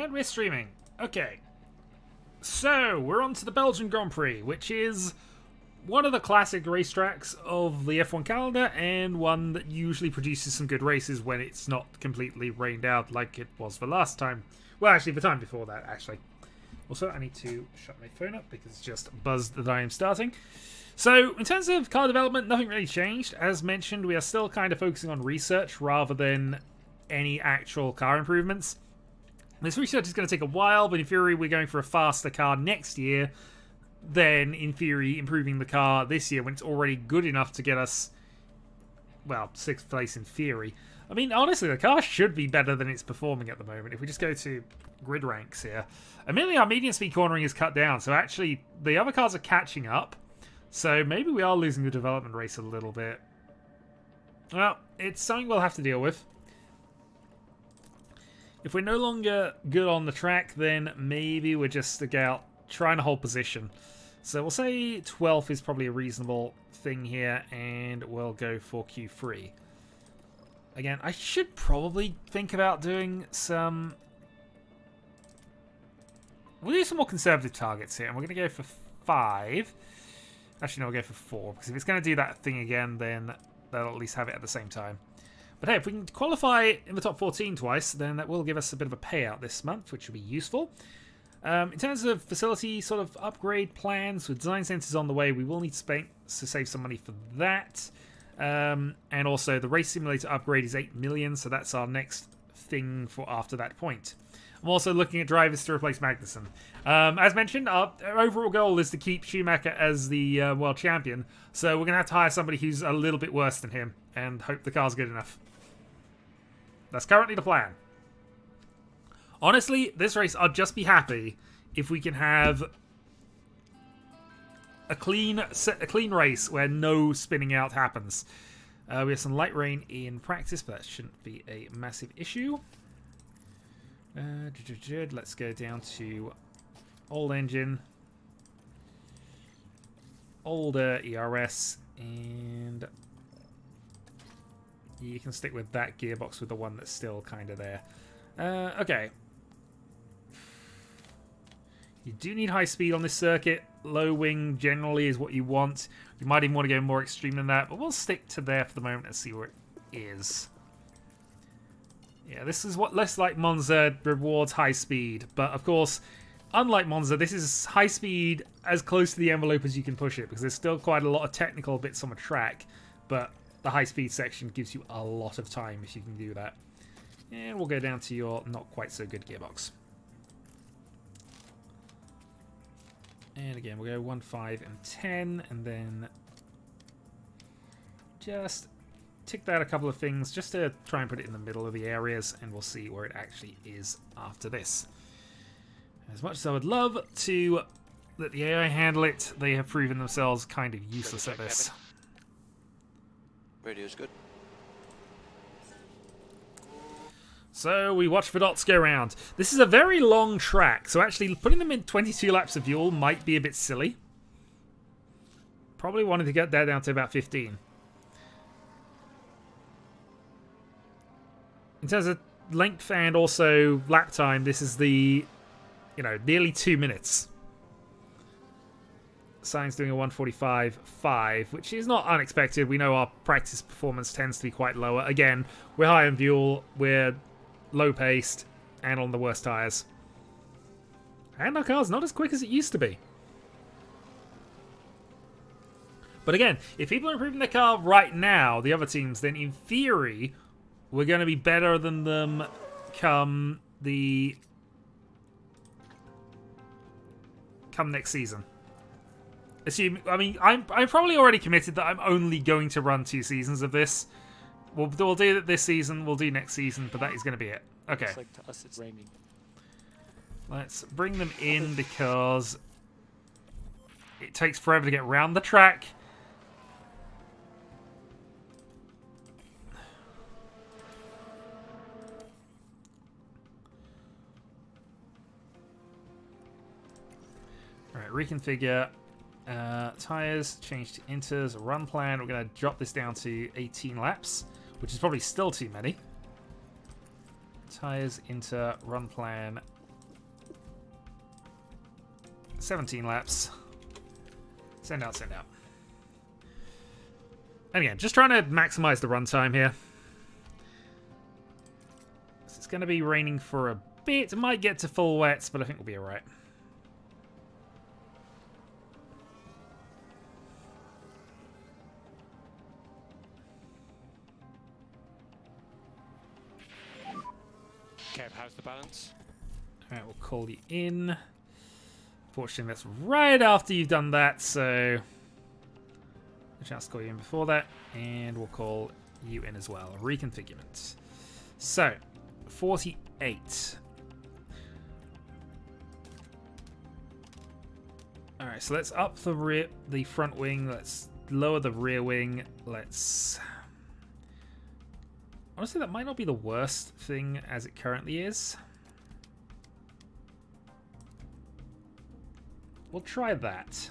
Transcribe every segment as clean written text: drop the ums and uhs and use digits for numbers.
And we're streaming. Okay. So, we're on to the Belgium Grand Prix, which is one of the classic racetracks of the F1 calendar, and one that usually produces some good races when it's not completely rained out like it was the last time. Well, actually, the time before that, actually. Also, I need to shut my phone up because it's just buzzed that I am starting. So, in terms of car development, nothing really changed. As mentioned, we are still kind of focusing on research rather than any actual car improvements. This research is going to take a while, but in theory, we're going for a faster car next year. Then, in theory, improving the car this year when it's already good enough to get us, well, 6th place in theory. I mean, honestly, the car should be better than it's performing at the moment. If we just go to grid ranks here. Admittedly, our medium speed cornering is cut down, so actually, the other cars are catching up. So maybe we are losing the development race a little bit. Well, it's something we'll have to deal with. If we're no longer good on the track, then maybe we're just out trying to hold position. So we'll say 12th is probably a reasonable thing here, and we'll go for Q3. Again, I should probably think about doing some... We'll do some more conservative targets here, and we're going to go for 5. Actually, no, we'll go for 4, because if it's going to do that thing again, then they'll at least have it at the same time. But hey, if we can qualify in the top 14 twice, then that will give us a bit of a payout this month, which will be useful. In terms of facility sort of upgrade plans, with design centers on the way, we will need to save some money for that. And also, the race simulator upgrade is 8 million, so that's our next thing for after that point. I'm also looking at drivers to replace Magnussen. As mentioned, our overall goal is to keep Schumacher as the world champion, so we're going to have to hire somebody who's a little bit worse than him, and hope the car's good enough. That's currently the plan. Honestly, this race, I'd just be happy if we can have a clean race where no spinning out happens. We have some light rain in practice, but that shouldn't be a massive issue. Let's go down to old engine, older ERS, and you can stick with that gearbox with the one that's still kind of there. Okay. You do need high speed on this circuit. Low wing generally is what you want. You might even want to go more extreme than that, but we'll stick to there for the moment and see where it is. Yeah, this is what less like Monza rewards high speed. But of course, unlike Monza, this is high speed as close to the envelope as you can push it, because there's still quite a lot of technical bits on the track. But the high speed section gives you a lot of time if you can do that. And we'll go down to your not quite so good gearbox. And again, we'll go 1, 5, and 10, and then just tick that a couple of things just to try and put it in the middle of the areas, and we'll see where it actually is after this. As much as I would love to let the AI handle it, they have proven themselves kind of useless at this. Radio's good. So we watch the dots go round. This is a very long track, so actually putting them in 22 laps of fuel might be a bit silly. Probably wanted to get that down to about 15. In terms of length and also lap time, this is the, nearly 2 minutes. Sainz doing a 1:45.5, which is not unexpected. We know our practice performance tends to be quite lower. Again, we're high on fuel, we're low paced, and on the worst tyres. And our car's not as quick as it used to be. But again, if people are improving their car right now, the other teams, then in theory, we're going to be better than them come next season. I'm probably already committed that I'm only going to run 2 seasons of this. We'll do it this season, we'll do next season, but that is going to be it. Okay. It's like to us it's raining. Let's bring them in because it takes forever to get around the track. Alright, reconfigure. Tires, change to inters, run plan. We're going to drop this down to 18 laps, which is probably still too many. Tires, inter, run plan, 17 laps. Send out, send out. And again, just trying to maximize the runtime here. So it's going to be raining for a bit. It might get to full wets, but I think we'll be alright. Kev, how's the balance? Alright, we'll call you in. Fortunately, that's right after you've done that, so a chance to call you in before that, and we'll call you in as well. Reconfigurement. So, 48. Alright, so let's up the front wing, let's lower the rear wing, let's... Honestly, that might not be the worst thing as it currently is. We'll try that.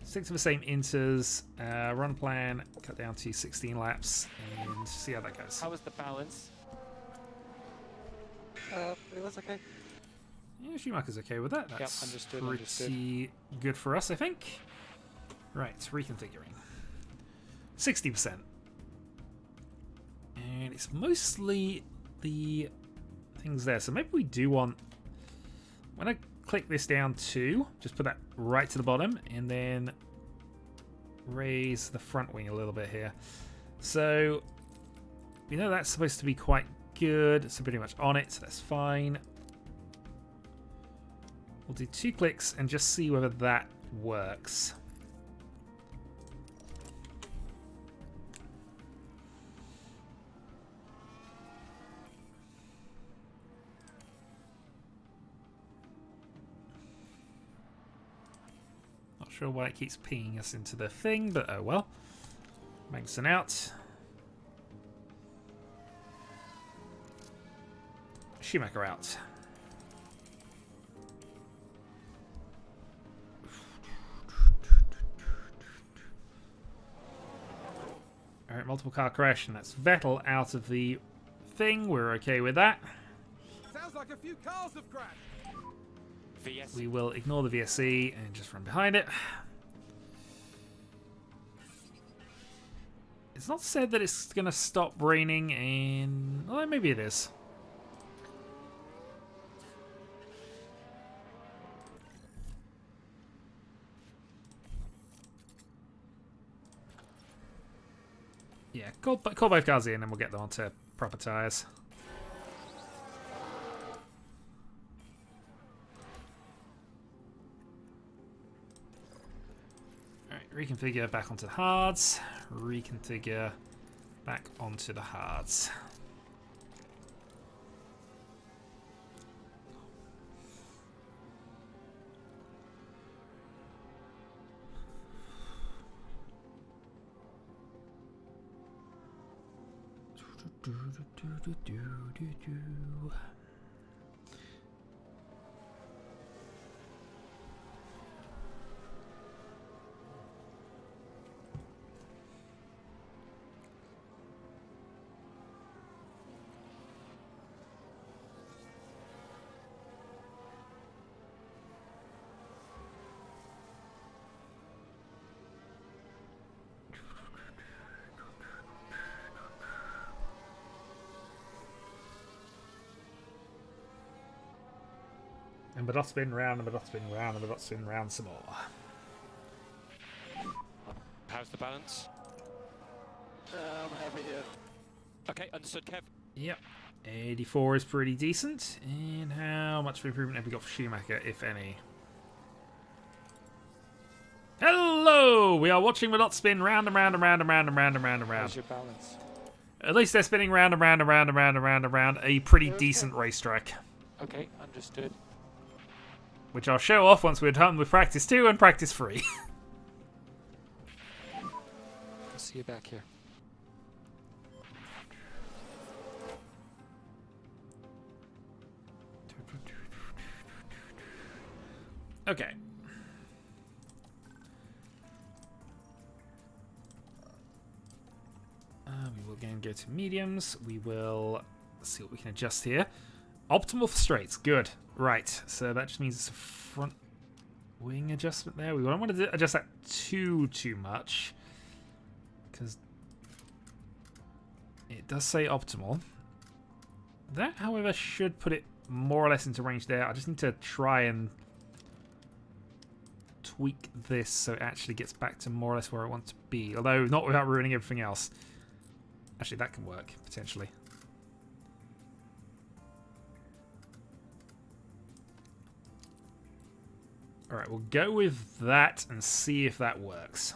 Stick to the same inters, run plan, cut down to 16 laps, and see how that goes. How was the balance? It was okay. Yeah, Schumacher's okay with that. That's understood. pretty good for us, I think. Right, reconfiguring. 60%. And it's mostly the things there. So maybe we do want... I'm going to click this down too. Just put that right to the bottom. And then raise the front wing a little bit here. So we know that's supposed to be quite good. So pretty much on it. So that's fine. We'll do 2 clicks and just see whether that works. Not sure why it keeps pinging us into the thing, but oh well. Magnussen out. Schumacher out. Alright, multiple car crash, and that's Vettel out of the thing. We're okay with that. Sounds like a few cars have crashed. VS. We will ignore the VSC and just run behind it. It's not said that it's going to stop raining, and... well, maybe it is. Yeah, call both cars in and we'll get them onto proper tyres. Alright, reconfigure back onto the hards. Reconfigure back onto the hards. And the dot spin round, and the dot spin round, and the dot spin round some more. How's the balance? I'm happy here. Okay, understood, Kev. Yep. 84 is pretty decent. And how much of improvement have we got for Schumacher, if any? Hello! We are watching the dot spin round and round and round and round and round and round and round. How's your balance? At least they're spinning round and round and round and round and round and round. A pretty decent racetrack. Okay, understood. Which I'll show off once we're done with practice 2 and practice 3. I'll see you back here. Okay. We will again go to mediums. We will see what we can adjust here. Optimal for straights. Good. Right. So that just means it's a front wing adjustment there. We don't want to adjust that too much, because it does say optimal. That, however, should put it more or less into range there. I just need to try and tweak this so it actually gets back to more or less where I want to be. Although, not without ruining everything else. Actually, that can work, potentially. Alright, we'll go with that and see if that works.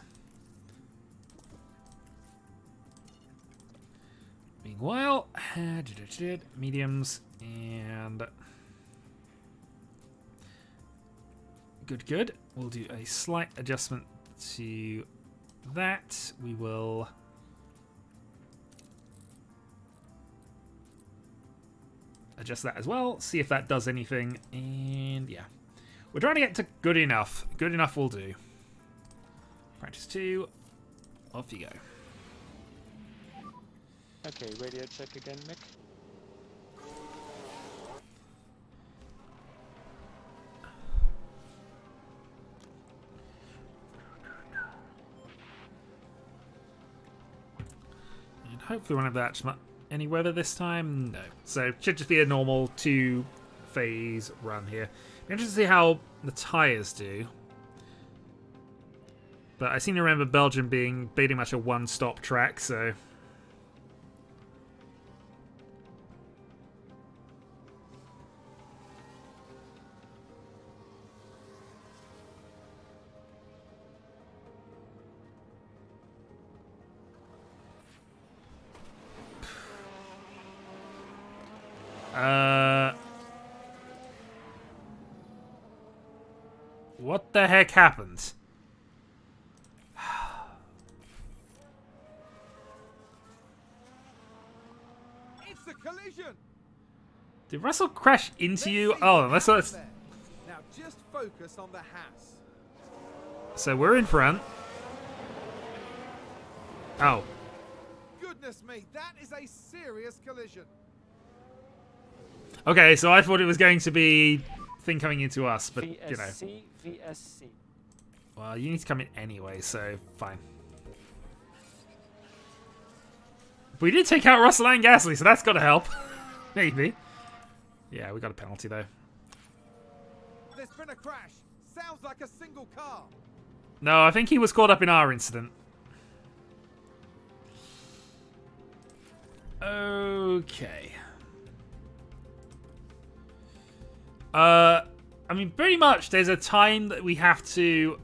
Meanwhile, mediums and good. We'll do a slight adjustment to that. We will adjust that as well, see if that does anything, and yeah. We're trying to get to good enough. Good enough will do. Practice 2. Off you go. Okay, radio check again, Mick. And hopefully one of that's not any weather this time. No. So should just be a normal 2-phase run here. Be interested to see how the tyres do. But I seem to remember Belgium being pretty much a one-stop track, so... What the heck happened? It's a collision. Did Russell crash into you? Oh, that's what. Now just focus on the Haas. So we're in front. Oh. Goodness me, that is a serious collision. Okay, so I thought it was going to be thing coming into us, but you know. VSC. Well, you need to come in anyway, so fine. We did take out Russell and Gasly, so that's got to help. Maybe. Yeah, we got a penalty though. There's been a crash. Sounds like a single car. No, I think he was caught up in our incident. Okay. I mean, pretty much there's a time that we have to...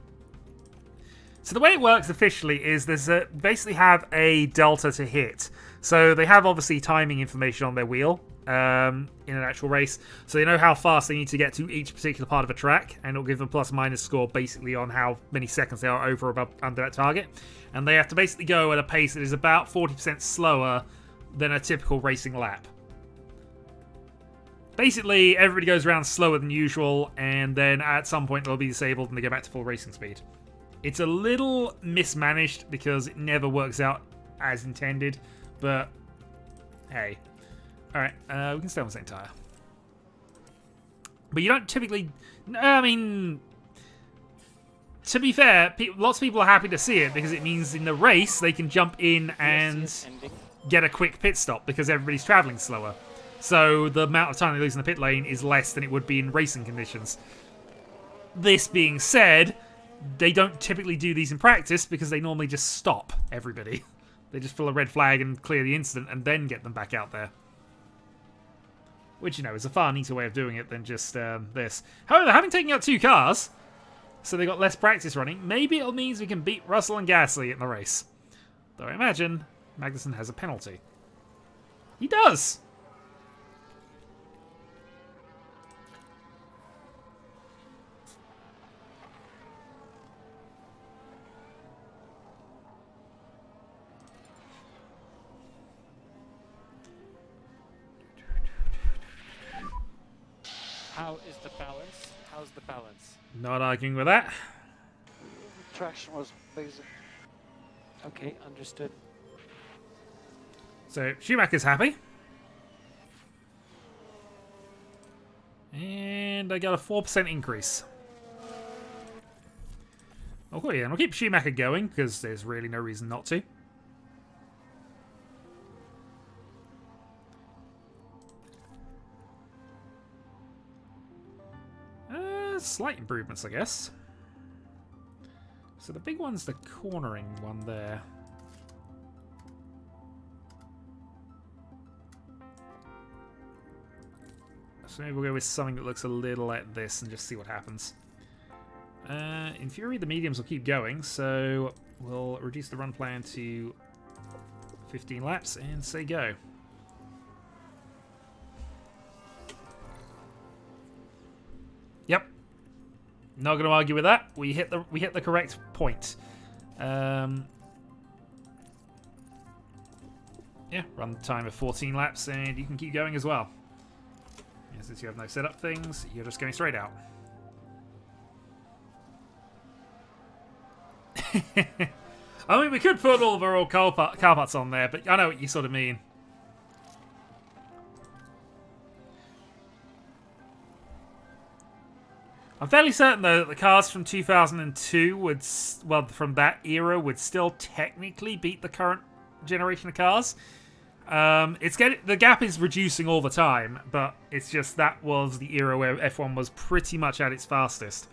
So the way it works officially is basically have a delta to hit. So they have obviously timing information on their wheel in an actual race. So they know how fast they need to get to each particular part of a track. And it'll give them plus minus score basically on how many seconds they are over or above under that target. And they have to basically go at a pace that is about 40% slower than a typical racing lap. Basically, everybody goes around slower than usual, and then at some point they'll be disabled and they go back to full racing speed. It's a little mismanaged because it never works out as intended, but hey. Alright, we can stay on the same tyre. But you don't typically... I mean... To be fair, lots of people are happy to see it because it means in the race they can jump in and get a quick pit stop because everybody's travelling slower. So the amount of time they lose in the pit lane is less than it would be in racing conditions. This being said, they don't typically do these in practice because they normally just stop everybody. They just fill a red flag and clear the incident and then get them back out there. Which, you know, is a far neater way of doing it than just this. However, having taken out 2 cars, so they got less practice running, maybe it means we can beat Russell and Gasly in the race. Though I imagine Magnussen has a penalty. He does! How is the balance? How's the balance? Not arguing with that. Traction was basic. Okay, understood. So, Schumacher's happy. And I got a 4% increase. Oh yeah, and we'll keep Schumacher going because there's really no reason not to. Slight improvements, I guess. So the big one's the cornering one there. So maybe we'll go with something that looks a little like this and just see what happens. In theory, the mediums will keep going, so we'll reduce the run plan to 15 laps and say go. Yep. Not going to argue with that. We hit the correct point. Yeah, run time of 14 laps, and you can keep going as well. Yeah, since you have no setup things, you're just going straight out. I mean, we could put all of our old car parts on there, but I know what you sort of mean. I'm fairly certain, though, that the cars from 2002 would, well, from that era, would still technically beat the current generation of cars. The gap is reducing all the time, but it's just that was the era where F1 was pretty much at its fastest.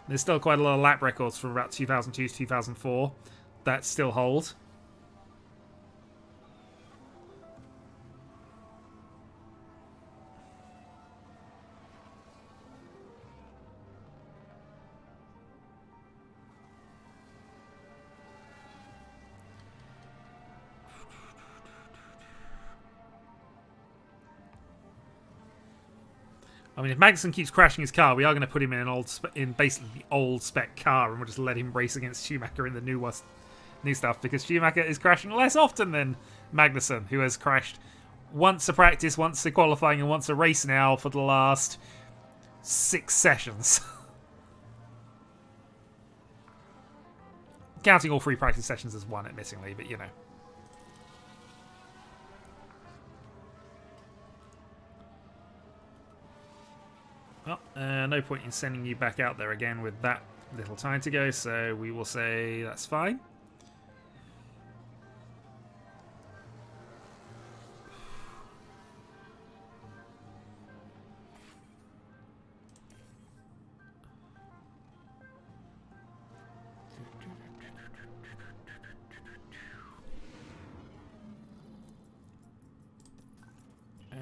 There's still quite a lot of lap records from about 2002 to 2004 that still hold. I mean, if Magnussen keeps crashing his car, we are going to put him in basically the old spec car, and we'll just let him race against Schumacher in the new stuff, because Schumacher is crashing less often than Magnussen, who has crashed once a practice, once a qualifying, and once a race now for the last 6 sessions. Counting all 3 practice sessions as one, admittingly, but you know. Well, no point in sending you back out there again with that little time to go, so we will say that's fine.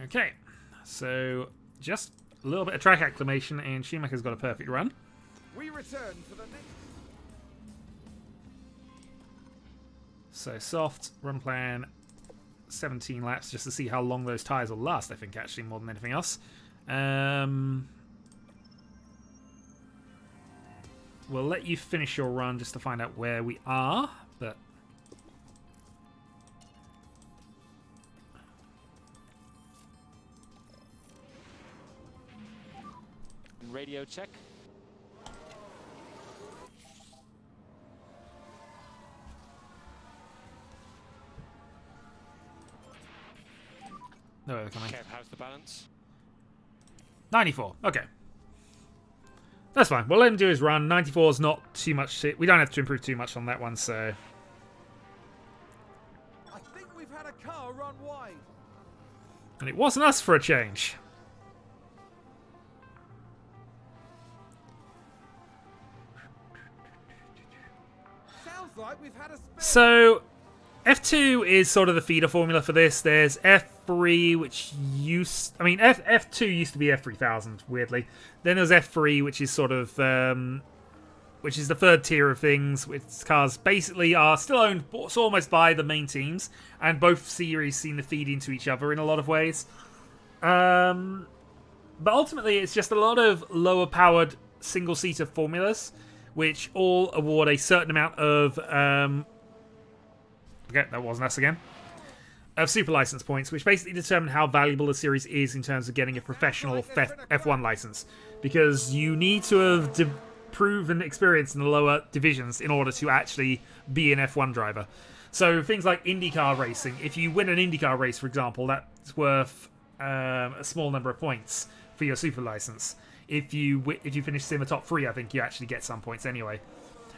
Okay, so just a little bit of track acclimation, and Schumacher's got a perfect run. We return for the next. So soft run plan, 17 laps, just to see how long those tyres will last. I think actually more than anything else. We'll let you finish your run just to find out where we are, but. Radio check. No, they're coming. Kev, how's the balance? 94. Okay. That's fine. We'll let him do his run. 94 is not too much. We don't have to improve too much on that one, so. I think we've had a car run wide. And it wasn't us for a change. Like we've had a so F2 is sort of the feeder formula for this. There's F3, which F2 used to be F3000, weirdly. Then there's F3, which is sort of which is the third tier of things, which cars basically are still owned almost by the main teams, and both series seem to feed into each other in a lot of ways. But ultimately, it's just a lot of lower powered single seater formulas, which all award a certain amount of okay, that wasn't us again. Of super license points, which basically determine how valuable the series is in terms of getting a professional F1 license. Because you need to have proven experience in the lower divisions in order to actually be an F1 driver. So things like IndyCar racing, if you win an IndyCar race, for example, that's worth a small number of points for your super license. If you finish in the top 3, I think you actually get some points anyway.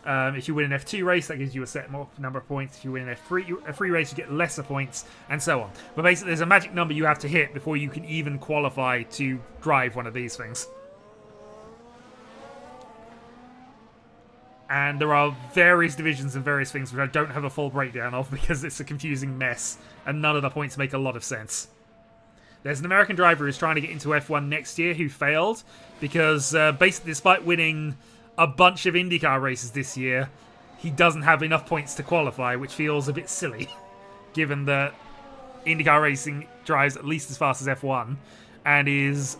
If you win an F2 race, that gives you a set number of points. If you win an F3 race, you get lesser points, and so on. But basically, there's a magic number you have to hit before you can even qualify to drive one of these things. And there are various divisions and various things which I don't have a full breakdown of because it's a confusing mess, and none of the points make a lot of sense. There's an American driver who's trying to get into F1 next year who failed because basically, despite winning a bunch of IndyCar races this year, he doesn't have enough points to qualify, which feels a bit silly, given that IndyCar racing drives at least as fast as F1, and is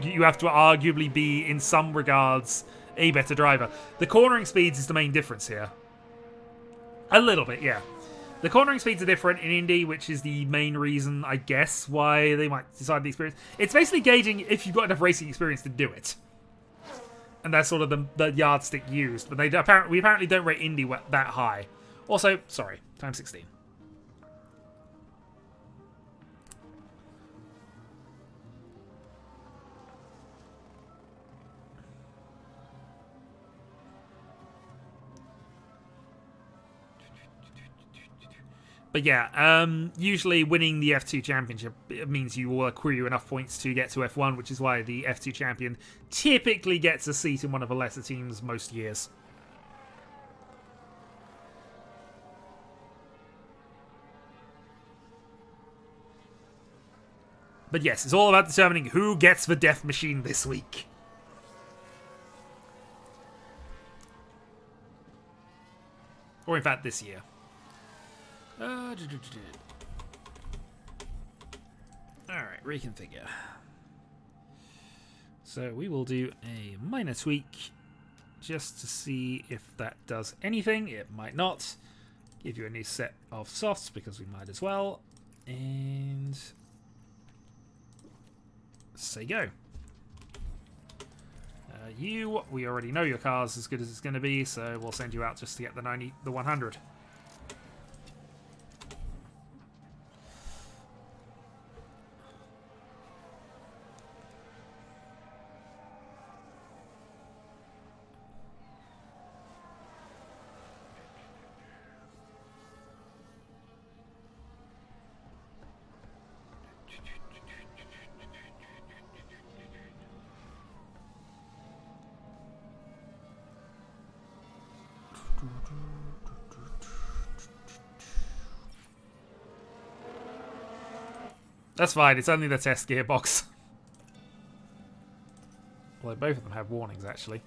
you have to arguably be, in some regards, a better driver. The cornering speeds is the main difference here. A little bit, yeah. The cornering speeds are different in Indy, which is the main reason, I guess, why they might decide the experience. It's basically gauging if you've got enough racing experience to do it. And that's sort of the yardstick used. But we apparently don't rate Indy that high. Also, sorry, time 16. But yeah, usually winning the F2 championship means you will accrue enough points to get to F1, which is why the F2 champion typically gets a seat in one of the lesser teams most years. But yes, it's all about determining who gets the death machine this week. Or in fact, this year. Alright, reconfigure. So we will do a minor tweak just to see if that does anything. It might not. Give you a new set of softs because we might as well. And say go. We already know your car's as good as it's going to be, so we'll send you out just to get the 100. That's fine, it's only the test gearbox. Although both of them have warnings, actually.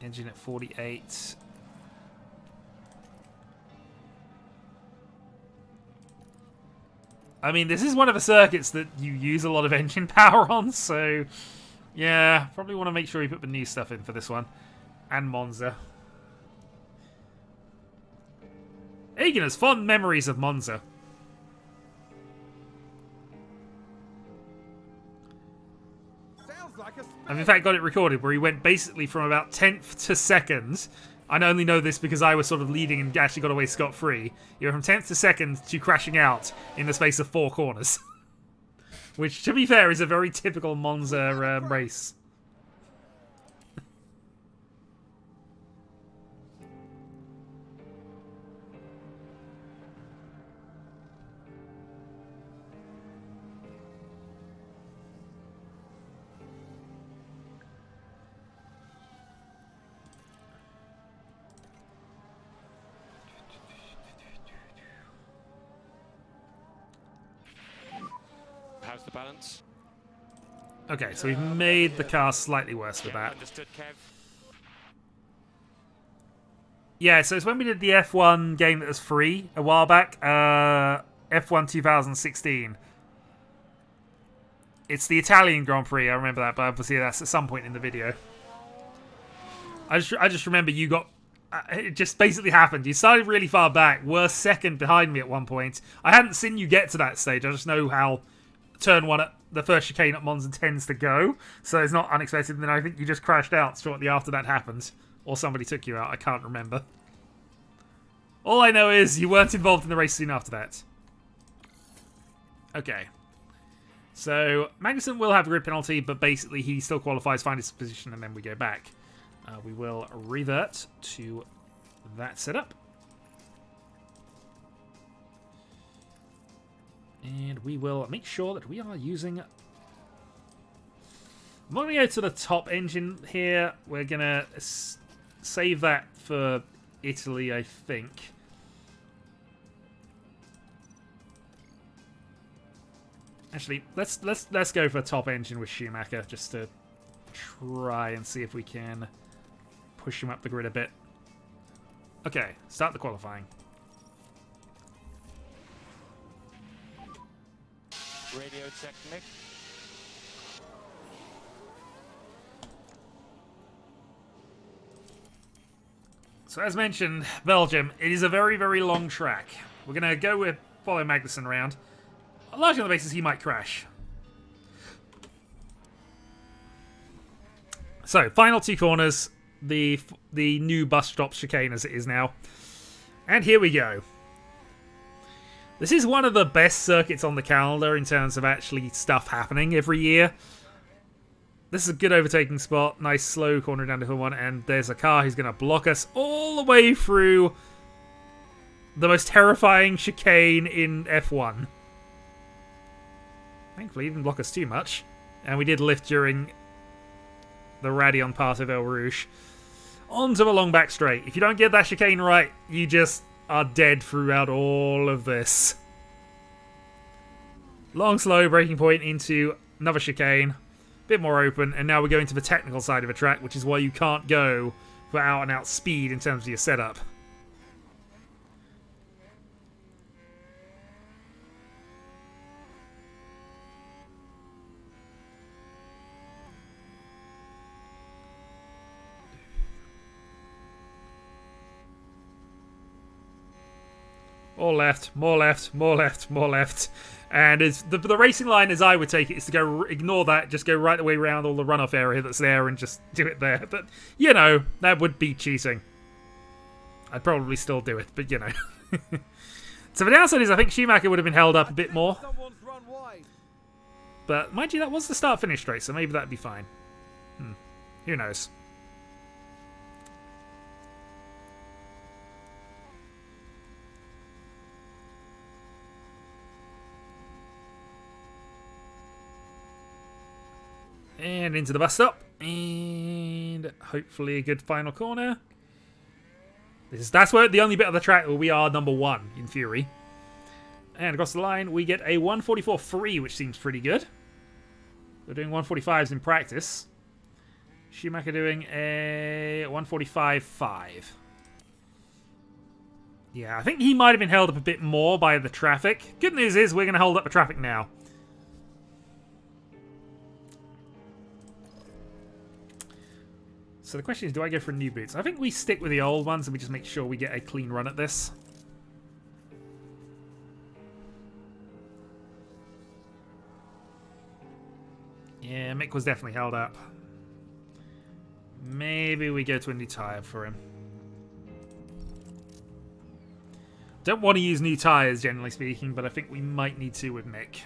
Engine at 48. I mean, this is one of the circuits that you use a lot of engine power on, so yeah, probably want to make sure you put the new stuff in for this one. And Monza. Egan has fond memories of Monza. I've in fact got it recorded where he went basically from about 10th to 2nd. I only know this because I was sort of leading and actually got away scot-free. You went from 10th to 2nd to crashing out in the space of 4 corners. Which, to be fair, is a very typical Monza race. How's the balance? Okay, so we've made the car slightly worse with that. Understood, Kev. Yeah, so it's when we did the F1 game that was free a while back. F1 2016. It's the Italian Grand Prix, I remember that, but obviously that's at some point in the video. I just remember you got... it just basically happened. You started really far back, were second behind me at one point. I hadn't seen you get to that stage, I just know how turn one at the first chicane at Monza tends to go, so it's not unexpected. And then I think you just crashed out shortly after that happened, or somebody took you out. I can't remember. All I know is you weren't involved in the race soon after that. Okay, so Magnussen will have a grid penalty, but basically he still qualifies, finds his position, and then we go back. we will revert to that setup. And we will make sure that we are using... I'm not going to go to the top engine here. We're going to save that for Italy, I think. Actually, let's go for top engine with Schumacher just to try and see if we can push him up the grid a bit. Okay, start the qualifying. Radio check, Nick. So as mentioned, Belgium, it is a very, very long track. We're going to go with follow Magnussen around. Largely on the basis he might crash. So, final two corners. The new bus stop chicane as it is now. And here we go. This is one of the best circuits on the calendar in terms of actually stuff happening every year. This is a good overtaking spot. Nice slow corner down to hill one. And there's a car who's going to block us all the way through the most terrifying chicane in F1. Thankfully, he didn't block us too much. And we did lift during the Radion part of El Rouge. Onto the long back straight. If you don't get that chicane right, you just are dead throughout all of this. Long, slow braking point into another chicane. Bit more open. And now we're going to the technical side of the track, which is why you can't go for out-and-out speed in terms of your setup. More left, more left, more left, more left. And it's the racing line, as I would take it, is to go ignore that, just go right the way around all the runoff area that's there and just do it there. But, you know, that would be cheating. I'd probably still do it, but, you know. So the downside is I think Schumacher would have been held up a bit more. Someone's run wide. But, mind you, that was the start-finish race, so maybe that'd be fine. Who knows? And into the bus stop. And hopefully a good final corner. That's where the only bit of the track where we are number one, in theory. And across the line, we get a 144.3, which seems pretty good. We're doing 145s in practice. Schumacher doing a 145.5. Yeah, I think he might have been held up a bit more by the traffic. Good news is we're going to hold up the traffic now. So the question is, do I go for new boots? I think we stick with the old ones and we just make sure we get a clean run at this. Yeah, Mick was definitely held up. Maybe we go to a new tyre for him. Don't want to use new tyres, generally speaking, but I think we might need to with Mick.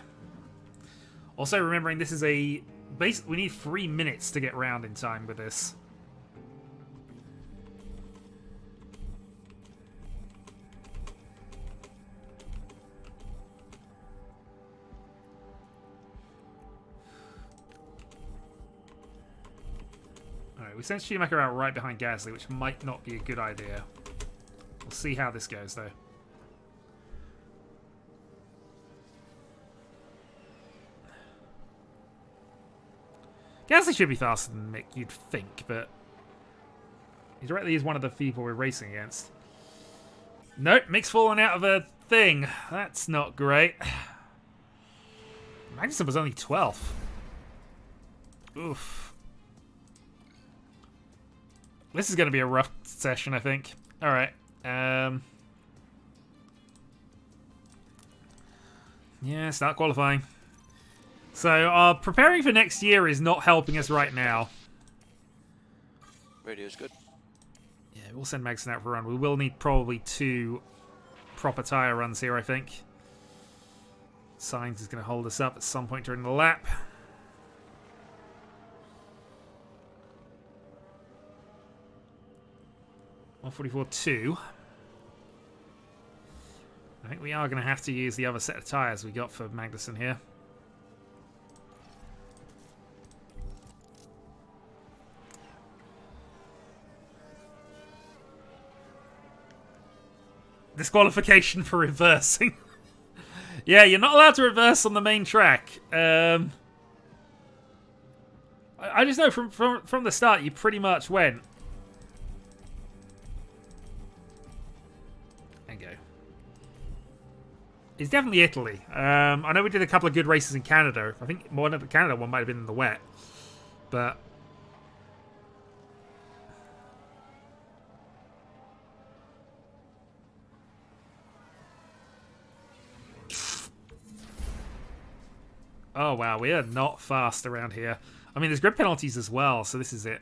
Also, remembering this is a... we need 3 minutes to get round in time with this. We sent Schumacher out right behind Gasly, which might not be a good idea. We'll see how this goes, though. Gasly should be faster than Mick, you'd think, but he directly is one of the people we're racing against. Nope, Mick's fallen out of a thing. That's not great. Magnussen was only 12th. Oof. This is going to be a rough session, I think. Alright. Yeah, start qualifying. So, preparing for next year is not helping us right now. Radio's good. Yeah, we'll send Magnussen out for a run. We will need probably 2 proper tyre runs here, I think. Sainz is going to hold us up at some point during the lap. 144.2. I think we are going to have to use the other set of tyres we got for Magnussen here. Disqualification for reversing. Yeah, you're not allowed to reverse on the main track. I just know from the start you pretty much went. There you go. It's definitely Italy. I know we did a couple of good races in Canada. I think one of the Canada one might have been in the wet. But oh wow, we are not fast around here. I mean, there's grid penalties as well, so this is it.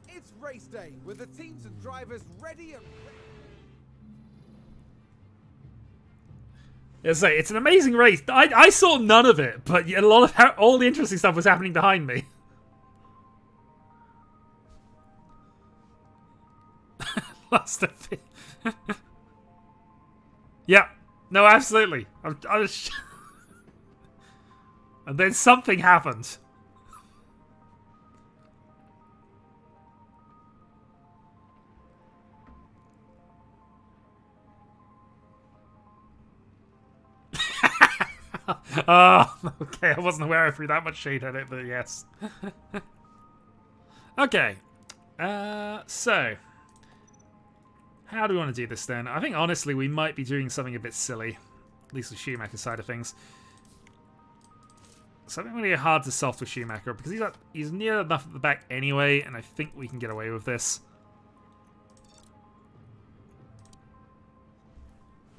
It's race day with the teams and drivers ready and It's an amazing race. I saw none of it, but a lot of all the interesting stuff was happening behind me. Lost a bit. Yeah. No, absolutely. I was and then something happened. Oh, okay. I wasn't aware I threw that much shade at it, but yes. Okay. So how do we want to do this then? I think honestly we might be doing something a bit silly, at least with Schumacher's side of things. Something really hard to solve with Schumacher because he's near enough at the back anyway, and I think we can get away with this.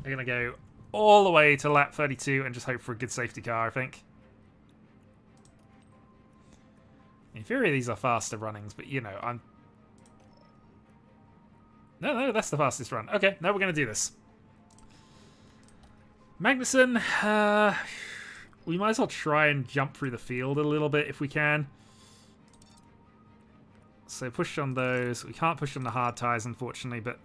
We're gonna go all the way to lap 32 and just hope for a good safety car, I think. In theory, these are faster runnings, but you know, I'm... No, that's the fastest run. Okay, now we're going to do this. Magnussen, we might as well try and jump through the field a little bit if we can. So push on those. We can't push on the hard tyres, unfortunately, but...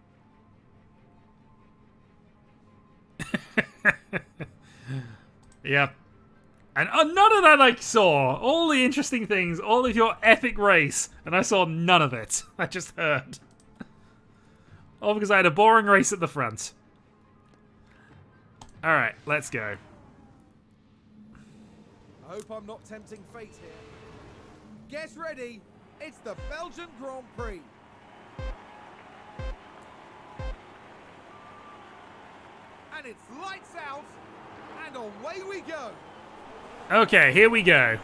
Yep. And none of that I saw. All the interesting things, all of your epic race, and I saw none of it. I just heard. All because I had a boring race at the front. Alright, let's go. I hope I'm not tempting fate here. Get ready. It's the Belgian Grand Prix. And it's lights out. And away we go. Okay, here we go.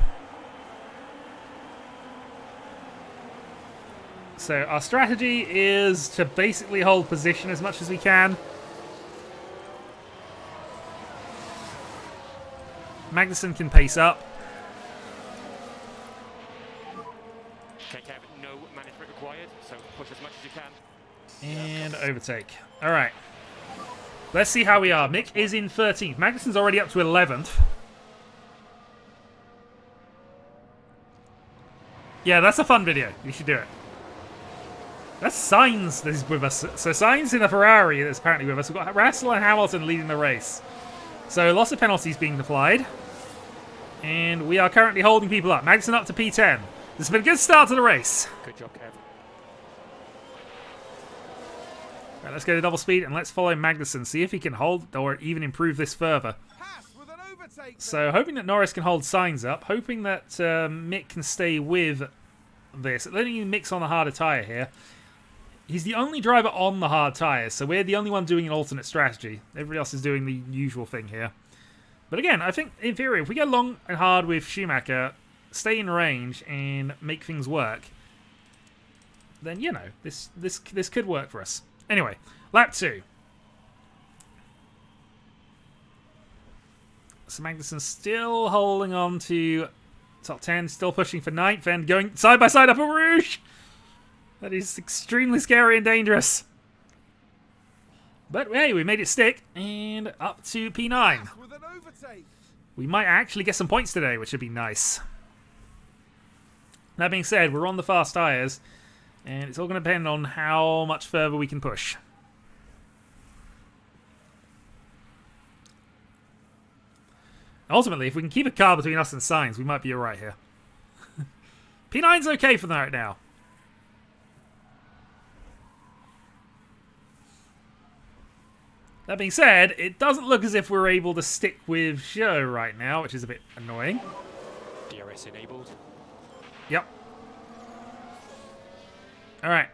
So our strategy is to basically hold position as much as we can. Magnussen can pace up. Okay, Kevin, no management required, so push as much as you can. And overtake. Alright. Let's see how we are. Mick is in 13th. Magnussen's already up to 11th. Yeah, that's a fun video. You should do it. That's Sainz that is with us. So Sainz in a Ferrari that's apparently with us. We've got Russell and Hamilton leading the race. So lots of penalties being applied. And we are currently holding people up. Magnussen up to P10. This has been a good start to the race. Good job, Kevin. Right, let's go to double speed and let's follow Magnussen. See if he can hold or even improve this further. Haas with an overtake. So hoping that Norris can hold Sainz up. Hoping that Mick can stay with this. Letting him mix on the harder tyre here. He's the only driver on the hard tyres, so we're the only one doing an alternate strategy. Everybody else is doing the usual thing here. But again, I think, in theory, if we go long and hard with Schumacher, stay in range, and make things work, then, you know, this could work for us. Anyway, lap 2. So Magnussen still holding on to top 10, still pushing for 9th, and going side by side up a Rouge! That is extremely scary and dangerous. But hey, we made it stick, and up to P9. With an overtake. We might actually get some points today, which would be nice. That being said, we're on the fast tyres. And it's all going to depend on how much further we can push. Ultimately, if we can keep a car between us and Sainz, we might be alright here. P9's okay for right now. That being said, it doesn't look as if we're able to stick with Zhou right now, which is a bit annoying. DRS enabled. Yep. Alright.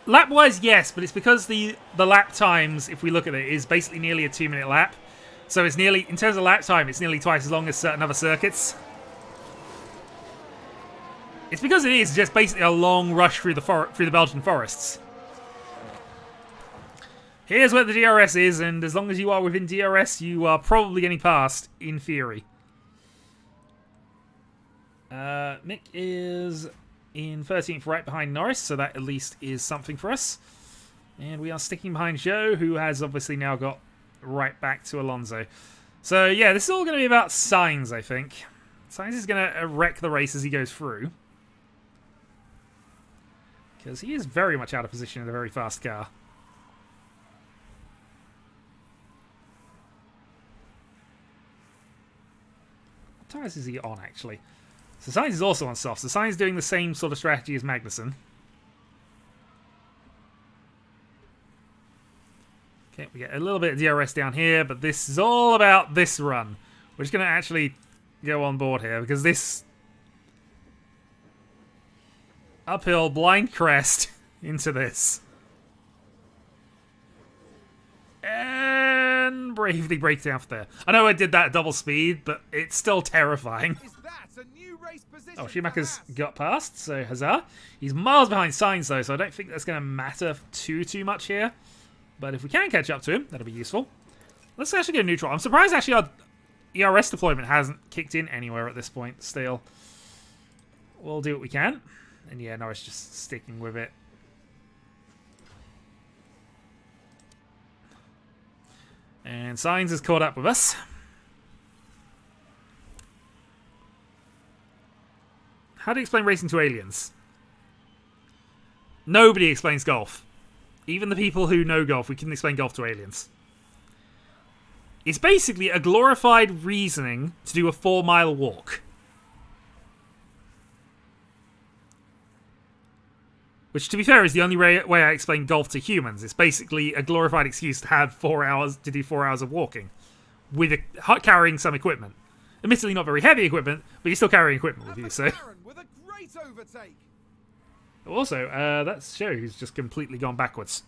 Lap-wise, yes, but it's because the lap times, if we look at it, is basically nearly a 2-minute lap. So it's nearly, in terms of lap time, it's nearly twice as long as certain other circuits. It's because it is just basically a long rush through the Belgian forests. Here's where the DRS is, and as long as you are within DRS, you are probably getting past, in theory. Mick is in 13th, right behind Norris, so that at least is something for us. And we are sticking behind Zhou, who has obviously now got right back to Alonso. So yeah, this is all going to be about Sainz, I think. Sainz is going to wreck the race as he goes through. Because he is very much out of position in a very fast car. What tyres is he on, actually? So Sainz is also on soft. So Sainz is doing the same sort of strategy as Magnussen. Okay, we get a little bit of DRS down here, but this is all about this run. We're just going to actually go on board here, because this uphill blind crest into this. And bravely break down there. I know I did that at double speed, but it's still terrifying. Is that a new race position? Oh, Schumacher's got past, so huzzah. He's miles behind Sainz, though, so I don't think that's going to matter too much here. But if we can catch up to him, that'll be useful. Let's actually go neutral. I'm surprised, actually, our ERS deployment hasn't kicked in anywhere at this point still. We'll do what we can. And yeah, Norris just sticking with it. And Sainz has caught up with us. How do you explain racing to aliens? Nobody explains golf. Even the people who know golf, we can explain golf to aliens. It's basically a glorified reasoning to do a 4-mile walk. Which, to be fair, is the only way I explain golf to humans. It's basically a glorified excuse to have 4 hours, to do 4 hours of walking. With carrying some equipment. Admittedly not very heavy equipment, but you're still carrying equipment with you, so... With a great overtake. Also, that's Zhou who's just completely gone backwards.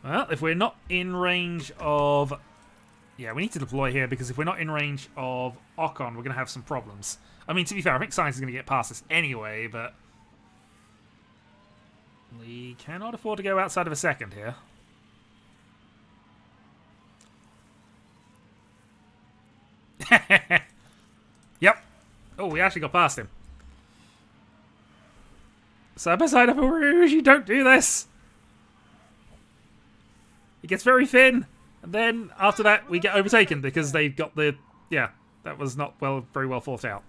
Well, if we're not in range of... Yeah, we need to deploy here, because if we're not in range of Ocon, we're going to have some problems. I mean, to be fair, I think Sainz is going to get past us anyway, but... we cannot afford to go outside of a second here. Yep. Oh, we actually got past him. Side by side up a Rouge, you don't do this! It gets very thin, and then after that we get overtaken because they've got the... Yeah, that was not very well thought out.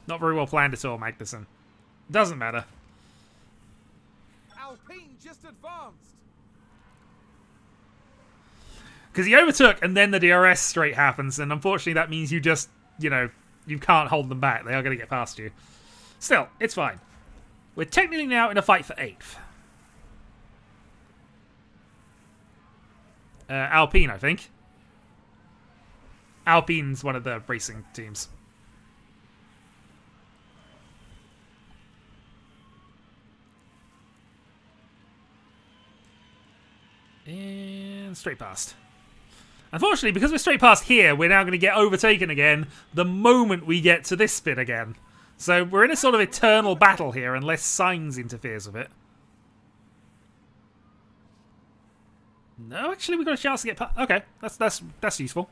Not very well planned at all, Magnussen. Doesn't matter. Alpine just advanced. Because he overtook, and then the DRS straight happens, and unfortunately that means you just, you know, you can't hold them back. They are going to get past you. Still, it's fine. We're technically now in a fight for 8th. Alpine, I think. Alpine's one of the racing teams. And straight past. Unfortunately, because we're straight past here, we're now going to get overtaken again the moment we get to this bit again. So we're in a sort of eternal battle here unless Sainz interferes with it. No, actually, we've got a chance to get past. Okay, that's useful.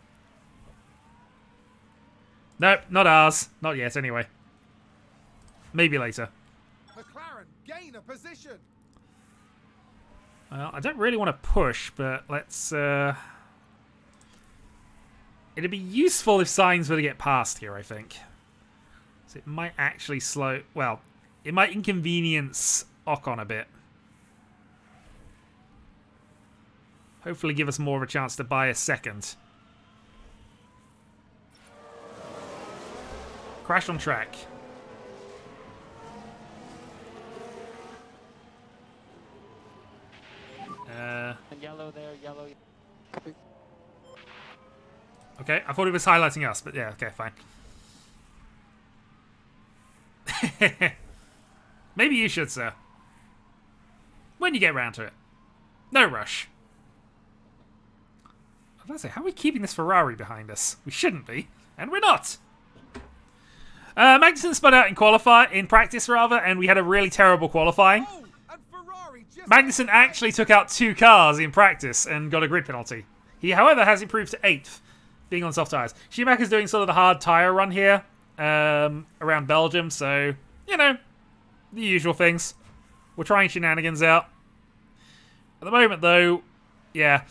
No, not ours. Not yet, anyway. Maybe later. McLaren gain a position. Well, I don't really want to push, but let's... It'd be useful if Sainz were to get past here, I think. So it might actually slow... Well, it might inconvenience Ocon a bit. Hopefully give us more of a chance to buy a second. Crash on track. And yellow there, yellow. Copy. Okay, I thought it was highlighting us, but yeah, okay, fine. Maybe you should, sir. When you get round to it. No rush. I was about to say, how are we keeping this Ferrari behind us? We shouldn't be, and we're not. Magnussen spun out in practice, and we had a really terrible qualifying. Oh, and Ferrari just Magnussen actually took out 2 cars in practice and got a grid penalty. He, however, has improved to 8th, being on soft tyres. Schumacher's doing sort of the hard tyre run here around Belgium, so, you know, the usual things. We're trying shenanigans out. At the moment, though, yeah.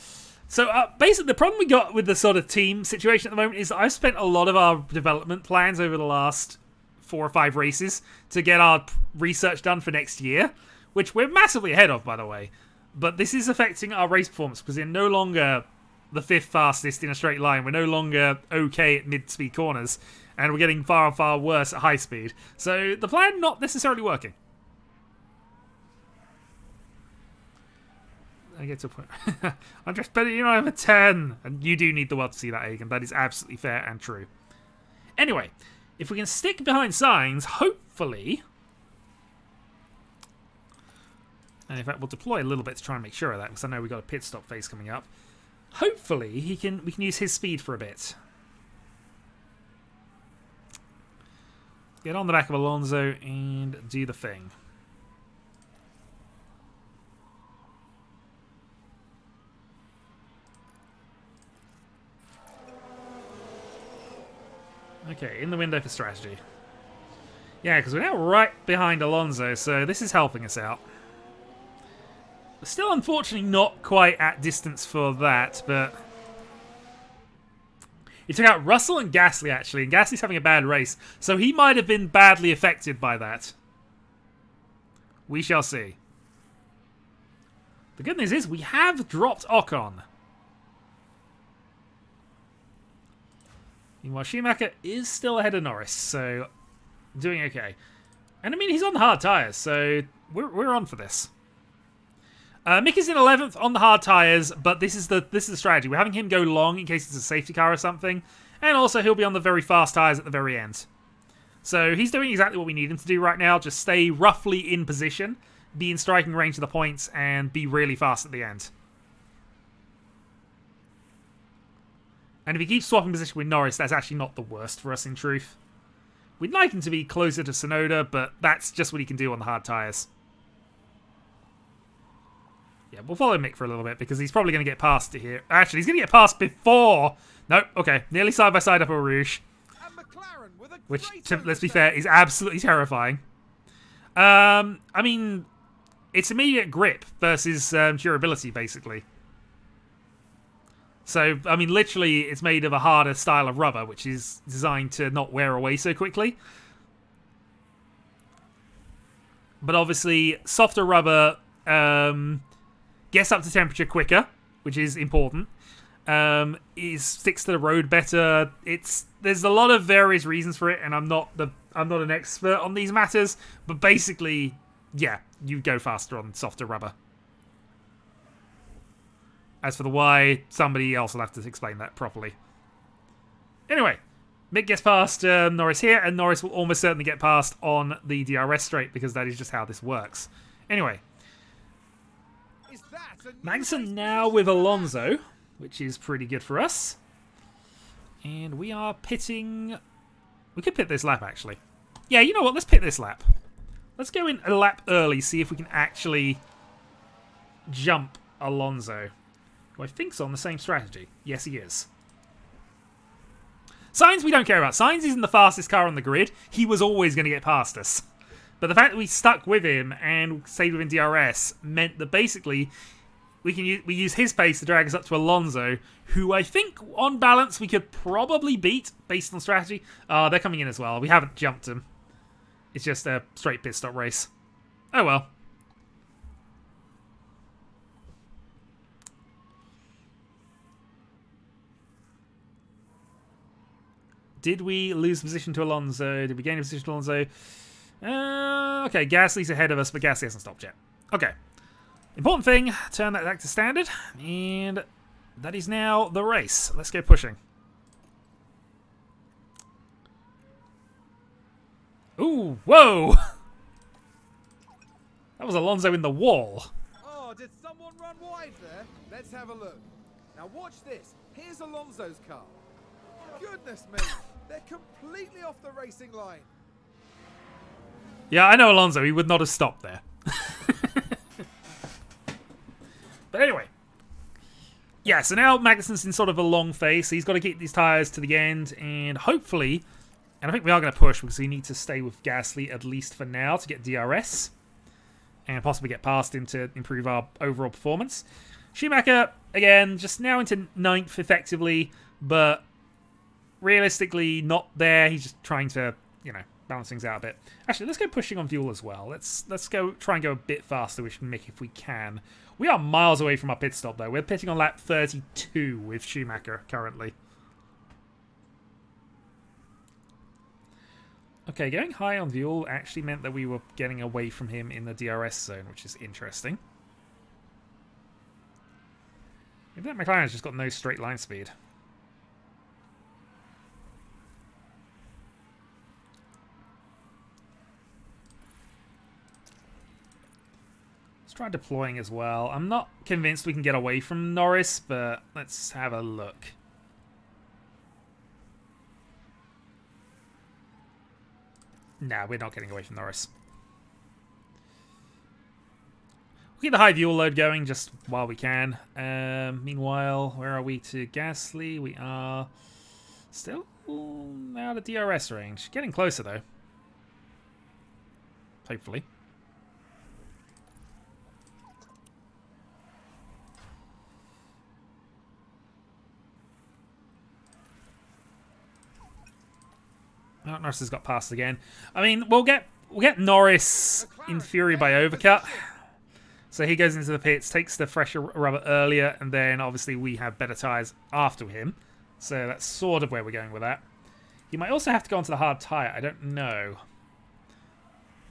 So, basically, the problem we got with the sort of team situation at the moment is that I've spent a lot of our development plans over the last 4 or 5 races to get our research done for next year, which we're massively ahead of, by the way. But this is affecting our race performance because we're no longer the 5th fastest in a straight line. We're no longer okay at mid-speed corners, and we're getting far and far worse at high speed. So, the plan not necessarily working. I get to a point. I'm just betting you over 10. And you do need the world to see that, Egan. That is absolutely fair and true. Anyway, if we can stick behind Sainz, hopefully... And in fact, we'll deploy a little bit to try and make sure of that, because I know we've got a pit stop phase coming up. Hopefully, we can use his speed for a bit. Get on the back of Alonso and do the thing. Okay, in the window for strategy. Yeah, because we're now right behind Alonso, so this is helping us out. Still, unfortunately, not quite at distance for that, but... He took out Russell and Gasly, actually, and Gasly's having a bad race, so he might have been badly affected by that. We shall see. The good news is we have dropped Ocon. Meanwhile, Schumacher is still ahead of Norris, so doing okay. And I mean, he's on the hard tyres, so we're on for this. Mick is in 11th on the hard tyres, but this is the strategy. We're having him go long in case it's a safety car or something, and also he'll be on the very fast tyres at the very end. So he's doing exactly what we need him to do right now. Just stay roughly in position, be in striking range of the points, and be really fast at the end. And if he keeps swapping position with Norris, that's actually not the worst for us, in truth. We'd like him to be closer to Tsunoda, but that's just what he can do on the hard tyres. Yeah, we'll follow Mick for a little bit, because he's probably going to get past it here. Actually, he's going to get past before... No, okay. Nearly side-by-side up a Rouge. Which, let's be fair, is absolutely terrifying. I mean, it's immediate grip versus durability, basically. So, I mean, literally, it's made of a harder style of rubber, which is designed to not wear away so quickly. But obviously, softer rubber gets up to temperature quicker, which is important. Sticks to the road better. There's a lot of various reasons for it, and I'm not an expert on these matters. But basically, yeah, you go faster on softer rubber. As for the why, somebody else will have to explain that properly. Anyway, Mick gets past Norris here, and Norris will almost certainly get past on the DRS straight, because that is just how this works. Anyway, Magnussen now with Alonso, which is pretty good for us. And we are pitting... We could pit this lap, actually. Yeah, you know what? Let's pit this lap. Let's go in a lap early, see if we can actually jump Alonso, who I think's on the same strategy. Yes, he is. Sainz we don't care about. Sainz isn't the fastest car on the grid. He was always going to get past us. But the fact that we stuck with him and stayed within DRS meant that basically we use his pace to drag us up to Alonso, who I think, on balance, we could probably beat based on strategy. They're coming in as well. We haven't jumped him. It's just a straight pit stop race. Oh well. Did we lose position to Alonso? Did we gain a position to Alonso? Okay, Gasly's ahead of us, but Gasly hasn't stopped yet. Okay. Important thing, turn that back to standard. And that is now the race. Let's go pushing. Ooh, whoa! That was Alonso in the wall. Oh, did someone run wide there? Let's have a look. Now watch this. Here's Alonso's car. Goodness me, they're completely off the racing line. Yeah, I know Alonso. He would not have stopped there. But anyway. Yeah, so now Magnussen's in sort of a long phase. So he's got to get these tyres to the end. And hopefully, and I think we are going to push because we need to stay with Gasly at least for now to get DRS. And possibly get past him to improve our overall performance. Schumacher, again, just now into 9th effectively. But realistically, not there. He's just trying to, you know, balance things out a bit. Actually, let's go pushing on fuel as well. Let's go try and go a bit faster with Mick if we can. We are miles away from our pit stop, though. We're pitting on lap 32 with Schumacher currently. Okay, going high on fuel actually meant that we were getting away from him in the DRS zone, which is interesting. Maybe that McLaren's just got no straight line speed. Let's try deploying as well. I'm not convinced we can get away from Norris, but let's have a look. Nah, we're not getting away from Norris. We'll keep the high fuel load going just while we can. Meanwhile, where are we to Gasly? We are still out of DRS range. Getting closer, though. Hopefully. Oh, Norris has got past again. I mean, we'll get Norris in theory by overcut. So he goes into the pits, takes the fresher rubber earlier, and then obviously we have better tyres after him. So that's sort of where we're going with that. He might also have to go onto the hard tyre. I don't know.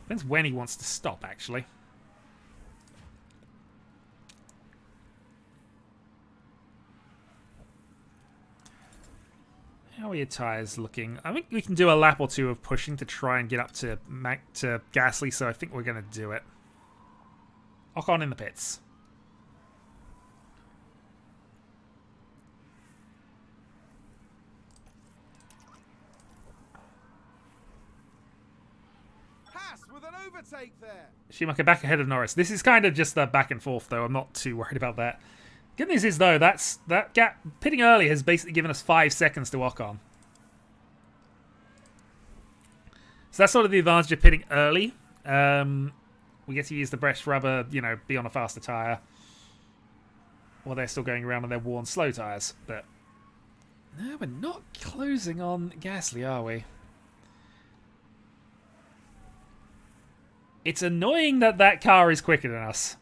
Depends when he wants to stop, actually. How are your tyres looking? I think we can do a lap or two of pushing to try and get up to Gasly, so I think we're going to do it. Ocon in the pits. Haas with an overtake there. Schumacher back ahead of Norris. This is kind of just the back and forth, though. I'm not too worried about that. Good news is, though, that gap pitting early has basically given us 5 seconds to Ocon. So that's sort of the advantage of pitting early. We get to use the fresh rubber, you know, be on a faster tyre. While they're still going around on their worn slow tyres. But no, we're not closing on Gasly, are we? It's annoying that that car is quicker than us.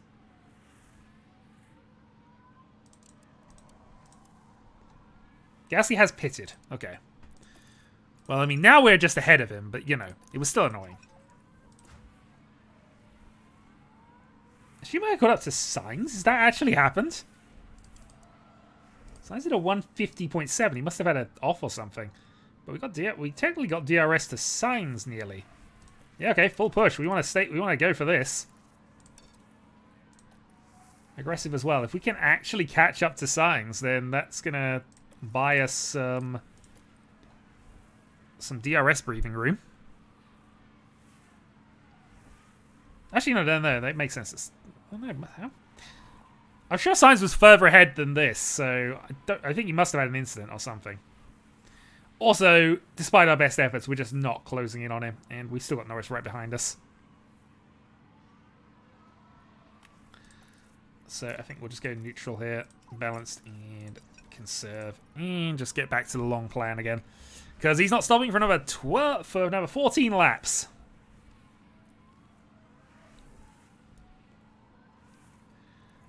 Gasly has pitted. Okay. Well, I mean, now we're just ahead of him, but, you know, it was still annoying. Schumacher got up to Sainz? Has that actually happened? Sainz did a 150.7. He must have had it off or something. But we technically got DRS to Sainz nearly. Yeah, okay, full push. We want to go for this. Aggressive as well. If we can actually catch up to Sainz, then that's going to buy us some DRS breathing room. Actually, no, that makes sense. I don't know. I'm sure Sainz was further ahead than this, so I think he must have had an incident or something. Also, despite our best efforts, we're just not closing in on him, and we still got Norris right behind us. So I think we'll just go neutral here, balanced and conserve, and just get back to the long plan again, because he's not stopping for another 14 laps.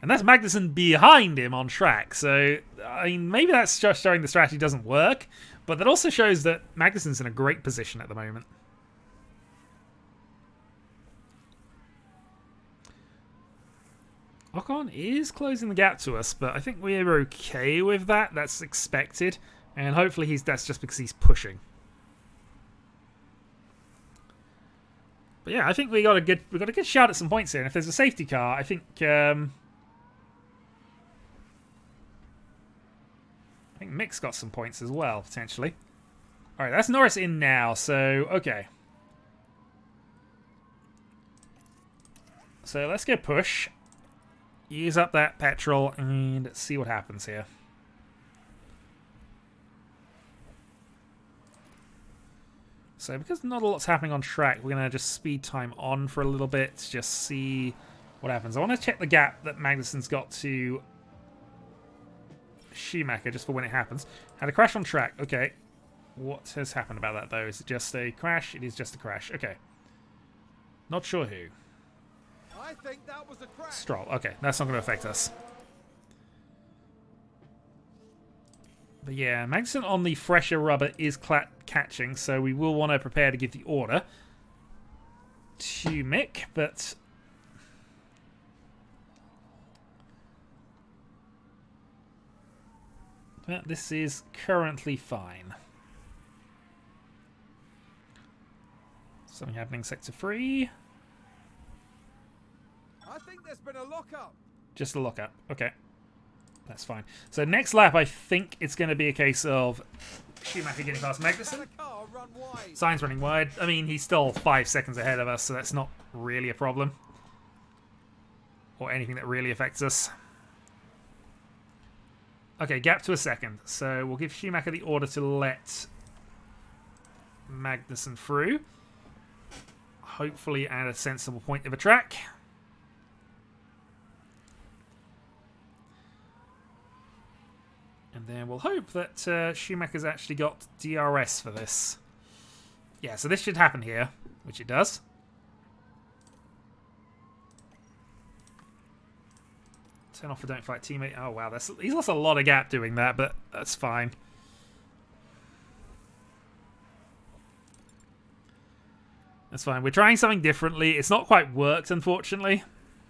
And that's Magnussen behind him on track. So, I mean, maybe that's just showing the strategy doesn't work. But that also shows that Magnussen's in a great position at the moment. Ocon is closing the gap to us, but I think we're okay with that. That's expected. And hopefully that's just because he's pushing. But yeah, I think we got a good shot at some points here. And if there's a safety car, I think Mick's got some points as well, potentially. All right, that's Norris in now, so okay. So let's go push. Use up that petrol and see what happens here. So because not a lot's happening on track, we're going to just speed time on for a little bit, just see what happens. I want to check the gap that Magnussen's got to Schumacher just for when it happens. Had a crash on track. Okay. What has happened about that, though? Is it just a crash? It is just a crash. Okay. Not sure who. I think that was a crash. Stroll. Okay, that's not going to affect us. But yeah, Magnussen on the fresher rubber is catching, so we will want to prepare to give the order to Mick, but this is currently fine. Something happening sector 3. I think there's been a lockup. Just a lockup. Okay. That's fine. So next lap, I think it's going to be a case of Schumacher getting past Magnussen. Sainz running wide. I mean, he's still 5 seconds ahead of us, so that's not really a problem. Or anything that really affects us. Okay, gap to a second. So we'll give Schumacher the order to let Magnussen through. Hopefully at a sensible point of a track. And then we'll hope that Schumacher's actually got DRS for this. Yeah, so this should happen here, which it does. Turn off for don't fight teammate. Oh, wow. He's lost a lot of gap doing that, but that's fine. That's fine. We're trying something differently. It's not quite worked, unfortunately,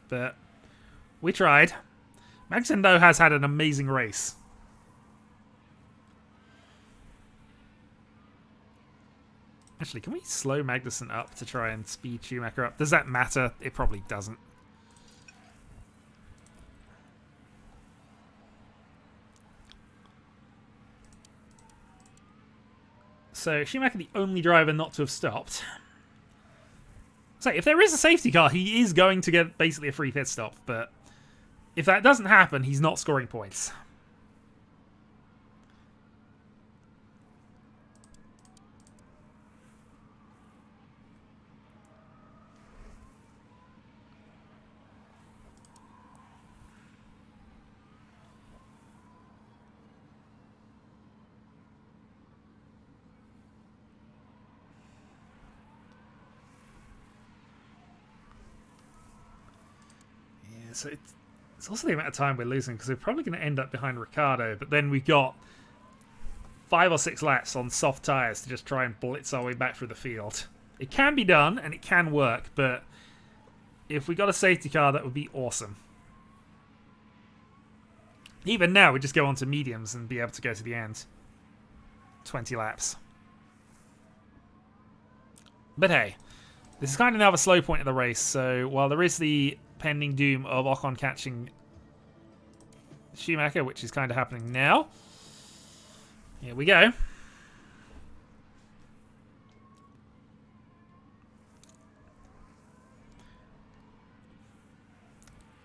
but we tried. Magnussen, though, has had an amazing race. Actually, can we slow Magnussen up to try and speed Schumacher up? Does that matter? It probably doesn't. So, Schumacher, the only driver not to have stopped. So, if there is a safety car, he is going to get basically a free pit stop. But if that doesn't happen, he's not scoring points. So it's also the amount of time we're losing because we're probably going to end up behind Ricciardo, but then we've got 5 or 6 laps on soft tyres to just try and blitz our way back through the field. It can be done and it can work, but if we got a safety car, that would be awesome. Even now, we just go on to mediums and be able to go to the end. 20 laps. But hey, this is kind of now the slow point of the race, so while there is the pending doom of Ocon catching Schumacher, which is kind of happening now. Here we go.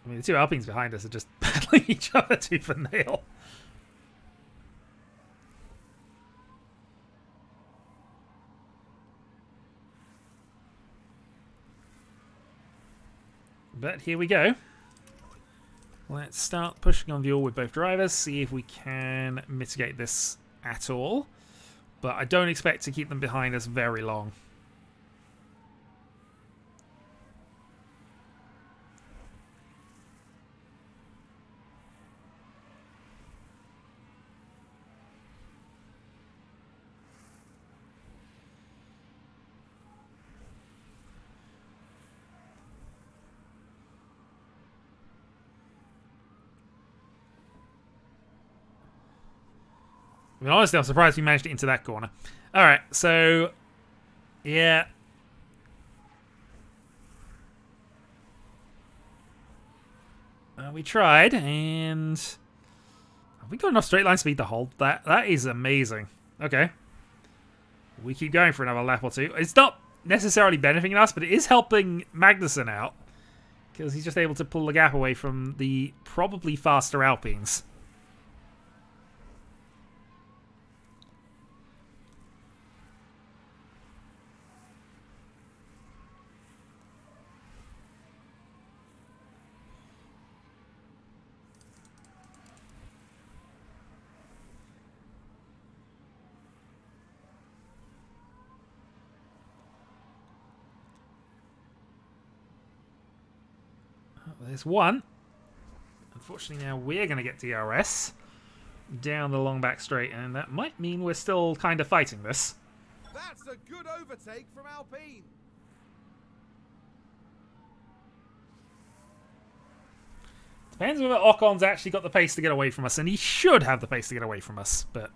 I mean, the 2 Alpines behind us are just battling each other tooth and nail. But here we go. Let's start pushing on fuel with both drivers, see if we can mitigate this at all. But I don't expect to keep them behind us very long. mean, honestly, I'm surprised we managed it into that corner. Alright, so... Yeah. We tried, and... Have we got enough straight line speed to hold that? That is amazing. Okay. We keep going for another lap or two. It's not necessarily benefiting us, but it is helping Magnussen out. Because he's just able to pull the gap away from the probably faster Alpines. There's one. Unfortunately, now we're going to get DRS down the long back straight, and that might mean we're still kind of fighting this. That's a good overtake from Alpine. Depends whether Ocon's actually got the pace to get away from us, and he should have the pace to get away from us, but...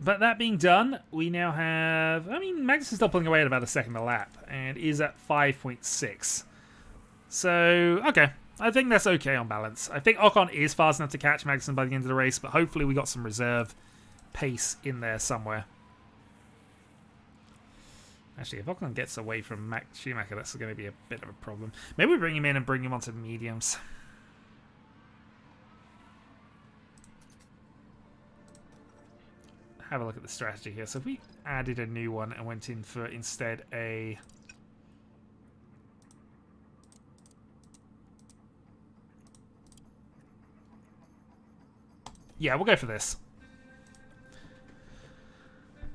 But that being done, we now have... I mean, Magnus is still pulling away at about a second a lap, and is at 5.6. So, okay. I think that's okay on balance. I think Ocon is fast enough to catch Magnussen by the end of the race, but hopefully we got some reserve pace in there somewhere. Actually, if Ocon gets away from Schumacher, that's going to be a bit of a problem. Maybe we bring him in and bring him onto the mediums. Have a look at the strategy here. So if we added a new one and went in for instead a... Yeah, we'll go for this.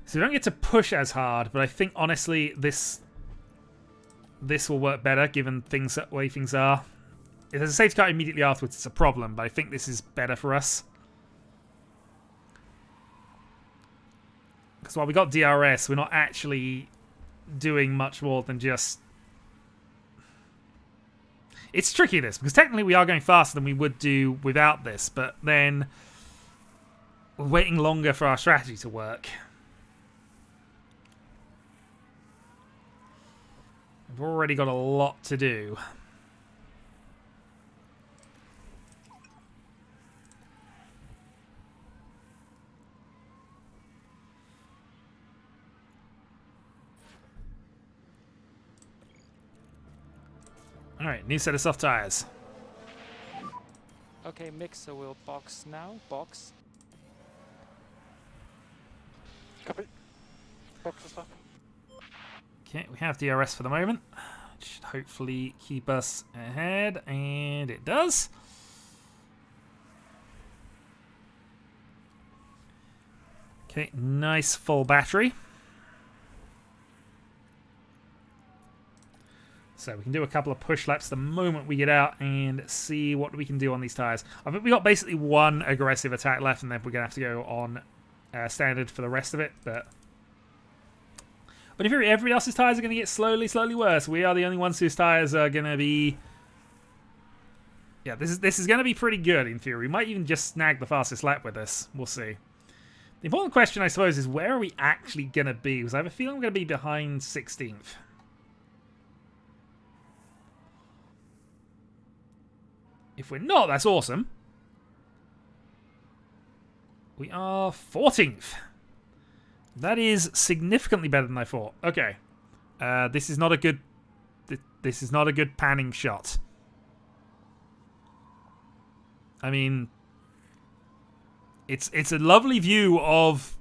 So we don't get to push as hard, but I think honestly this will work better given things the way things are. If there's a safety car immediately afterwards, it's a problem, but I think this is better for us. Because while we got DRS, we're not actually doing much more than just... It's tricky, this, because technically we are going faster than we would do without this, but then we're waiting longer for our strategy to work. We've already got a lot to do. Alright, new set of soft tires. Okay, mix, so we'll box now. Box. Copy. Box is up. Okay, we have DRS for the moment. Which should hopefully keep us ahead, and it does. Okay, nice full battery. So we can do a couple of push laps the moment we get out and see what we can do on these tyres. I think we got basically one aggressive attack left, and then we're going to have to go on standard for the rest of it. But in theory, everybody else's tyres are going to get slowly worse. We are the only ones whose tyres are going to be... Yeah, this is going to be pretty good in theory. We might even just snag the fastest lap with this. We'll see. The important question, I suppose, is where are we actually going to be? Because I have a feeling we're going to be behind 16th. If we're not, that's awesome. We are 14th. That is significantly better than I thought. Okay. This is not a good... This is not a good panning shot. I mean... It's a lovely view of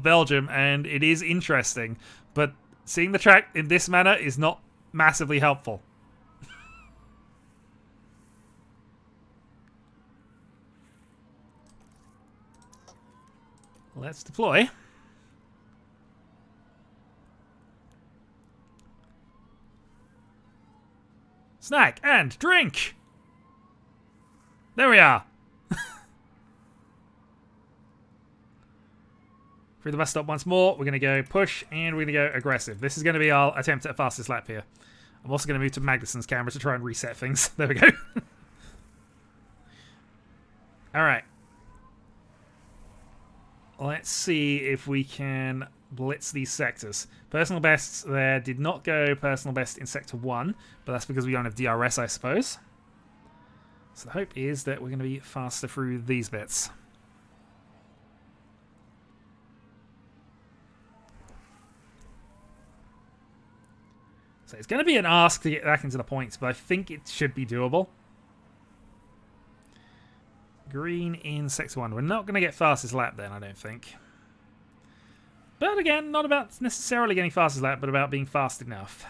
Belgium, and it is interesting. But seeing the track in this manner is not massively helpful. Let's deploy. Snack and drink! There we are! Through the bus stop once more. We're going to go push and we're going to go aggressive. This is going to be our attempt at fastest lap here. I'm also going to move to Magnussen's camera to try and reset things. There we go. Alright. Let's see if we can blitz these sectors. Personal bests there did not go personal best in sector 1, but that's because we don't have DRS, I suppose. So the hope is that we're going to be faster through these bits. So it's going to be an ask to get back into the points, but I think it should be doable. Green in sector 1. We're not going to get fastest lap then, I don't think. But again, not about necessarily getting fastest lap, but about being fast enough.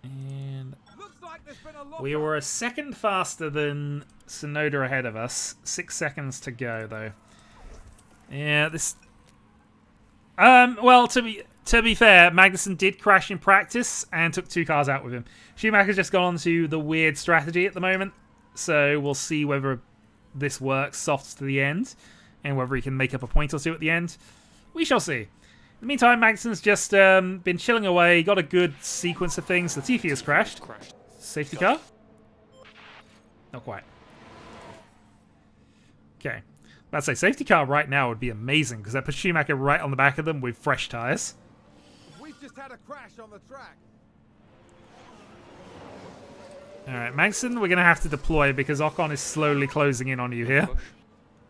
And Looks like there's been a lot we were a second faster than Sonoda ahead of us. 6 seconds to go, though. Yeah, this... well, to be fair, Magnussen did crash in practice and took 2 cars out with him. Schumacher's just gone on to the weird strategy at the moment, so we'll see whether this works soft to the end and whether he can make up a point or 2 at the end. We shall see. In the meantime, Magnussen's just been chilling away, got a good sequence of things. Latifi has crashed. Safety car? Not quite. Okay. I'd say safety car right now would be amazing because that puts Schumacher right on the back of them with fresh tyres. We've just had a crash on the track. Alright, Magnussen, we're going to have to deploy because Ocon is slowly closing in on you here.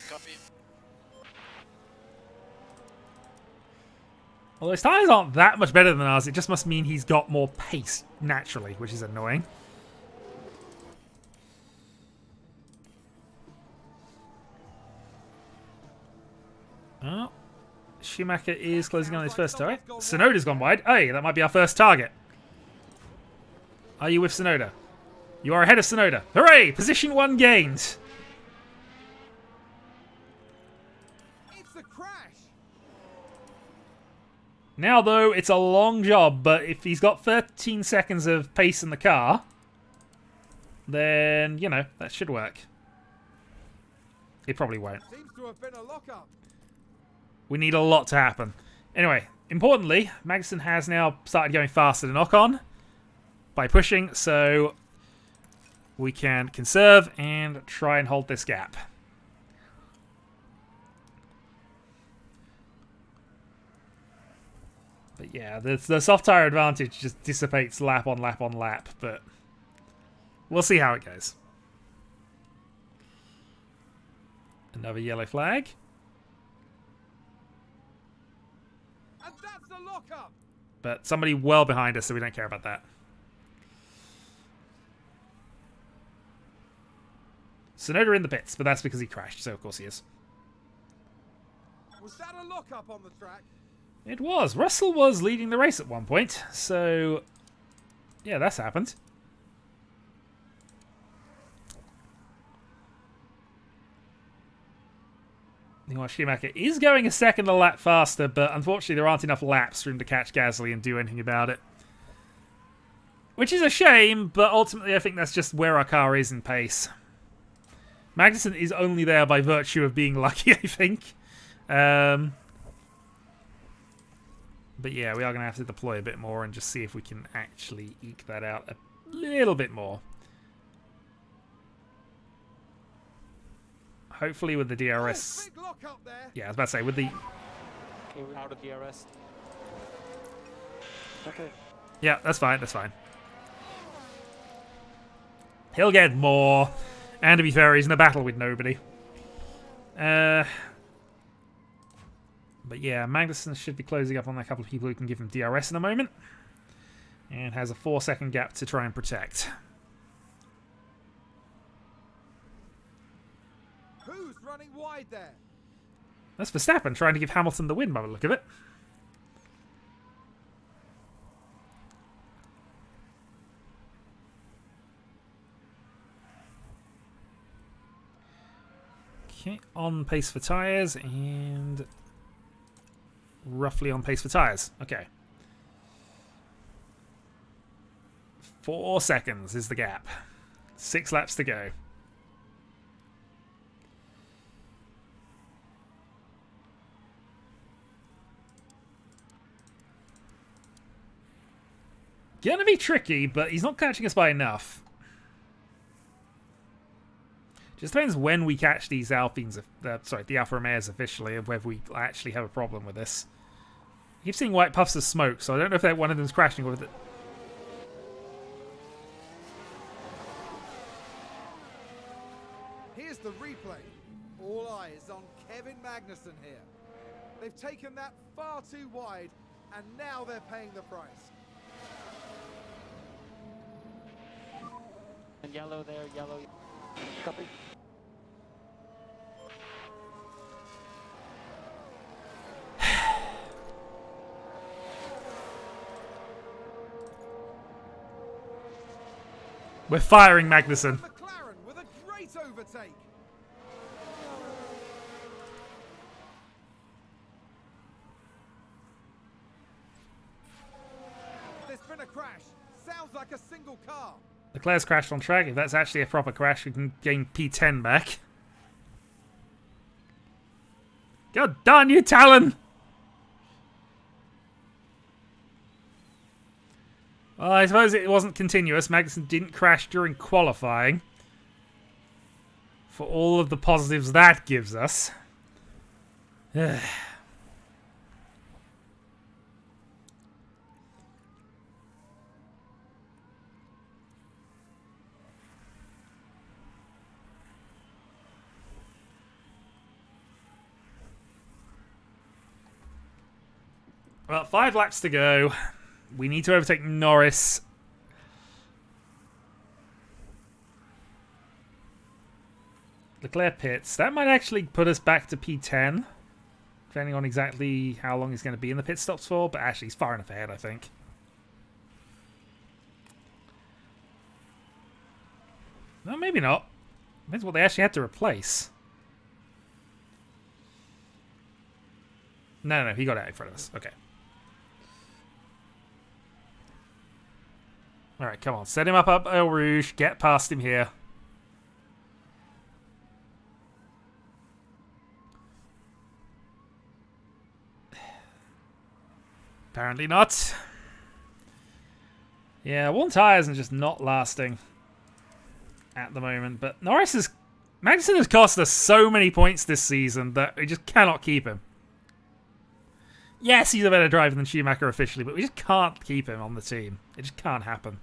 Copy. Although his tyres aren't that much better than ours, it just must mean he's got more pace naturally, which is annoying. Oh, Schumacher is closing on his first turret. Tsunoda's gone wide. Hey, that might be our first target. Are you with Tsunoda? You are ahead of Tsunoda. Hooray! Position 1 gained. It's a crash. Now, though, it's a long job, but if he's got 13 seconds of pace in the car, then, you know, that should work. It probably won't. Seems to have been a lockup. We need a lot to happen. Anyway, importantly, Magnussen has now started going faster than Ocon by pushing, so we can conserve and try and hold this gap. But yeah, the soft tire advantage just dissipates lap on lap on lap, but we'll see how it goes. Another yellow flag. And that's the lockup. But somebody well behind us, so we don't care about that. Tsunoda in the pits, but that's because he crashed, so of course he is. Was that a lockup on the track? It was. Russell was leading the race at one point, so yeah, that's happened. Meanwhile, Schumacher is going a second a lap faster, but unfortunately there aren't enough laps for him to catch Gasly and do anything about it. Which is a shame, but ultimately I think that's just where our car is in pace. Magnussen is only there by virtue of being lucky, I think. But yeah, we are going to have to deploy a bit more and just see if we can actually eke that out a little bit more. Hopefully with the DRS... Big lockup there. Yeah, I was about to say, with the... Okay, we're out of DRS. Okay. Yeah, that's fine, that's fine. He'll get more. And to be fair, he's in a battle with nobody. But yeah, Magnussen should be closing up on a couple of people who can give him DRS in a moment. And has a 4-second gap to try and protect. Who's running wide there? That's Verstappen trying to give Hamilton the win by the look of it. Okay, on pace for tyres and roughly on pace for tyres. Okay. 4 seconds is the gap. 6 laps to go. Gonna be tricky, but he's not catching us by enough. Just depends when we catch these Alpines, the Alfa Romeos officially, and whether we actually have a problem with this. I keep seeing white puffs of smoke, so I don't know if that one of them's crashing or with it. Here's the replay. All eyes on Kevin Magnussen here. They've taken that far too wide, and now they're paying the price. And yellow there, yellow. Copy. We're firing Magnussen. McLaren with a great overtake. There's been a crash. Sounds like a single car. Leclerc's crashed on track. If that's actually a proper crash, we can gain P10 back. God darn you, Talon! Well, I suppose it wasn't continuous. Magnussen didn't crash during qualifying. For all of the positives that gives us. Well, 5 laps to go. We need to overtake Norris. Leclerc pits. That might actually put us back to P10. Depending on exactly how long he's going to be in the pit stops for. But actually, he's far enough ahead, I think. No, maybe not. Depends what they actually had to replace. No, he got out in front of us. Okay. Alright, come on. Set him up Eau Rouge. Get past him here. Apparently not. Yeah, one tyres and just not lasting at the moment. But Magnussen has cost us so many points this season that we just cannot keep him. Yes, he's a better driver than Schumacher officially, but we just can't keep him on the team. It just can't happen.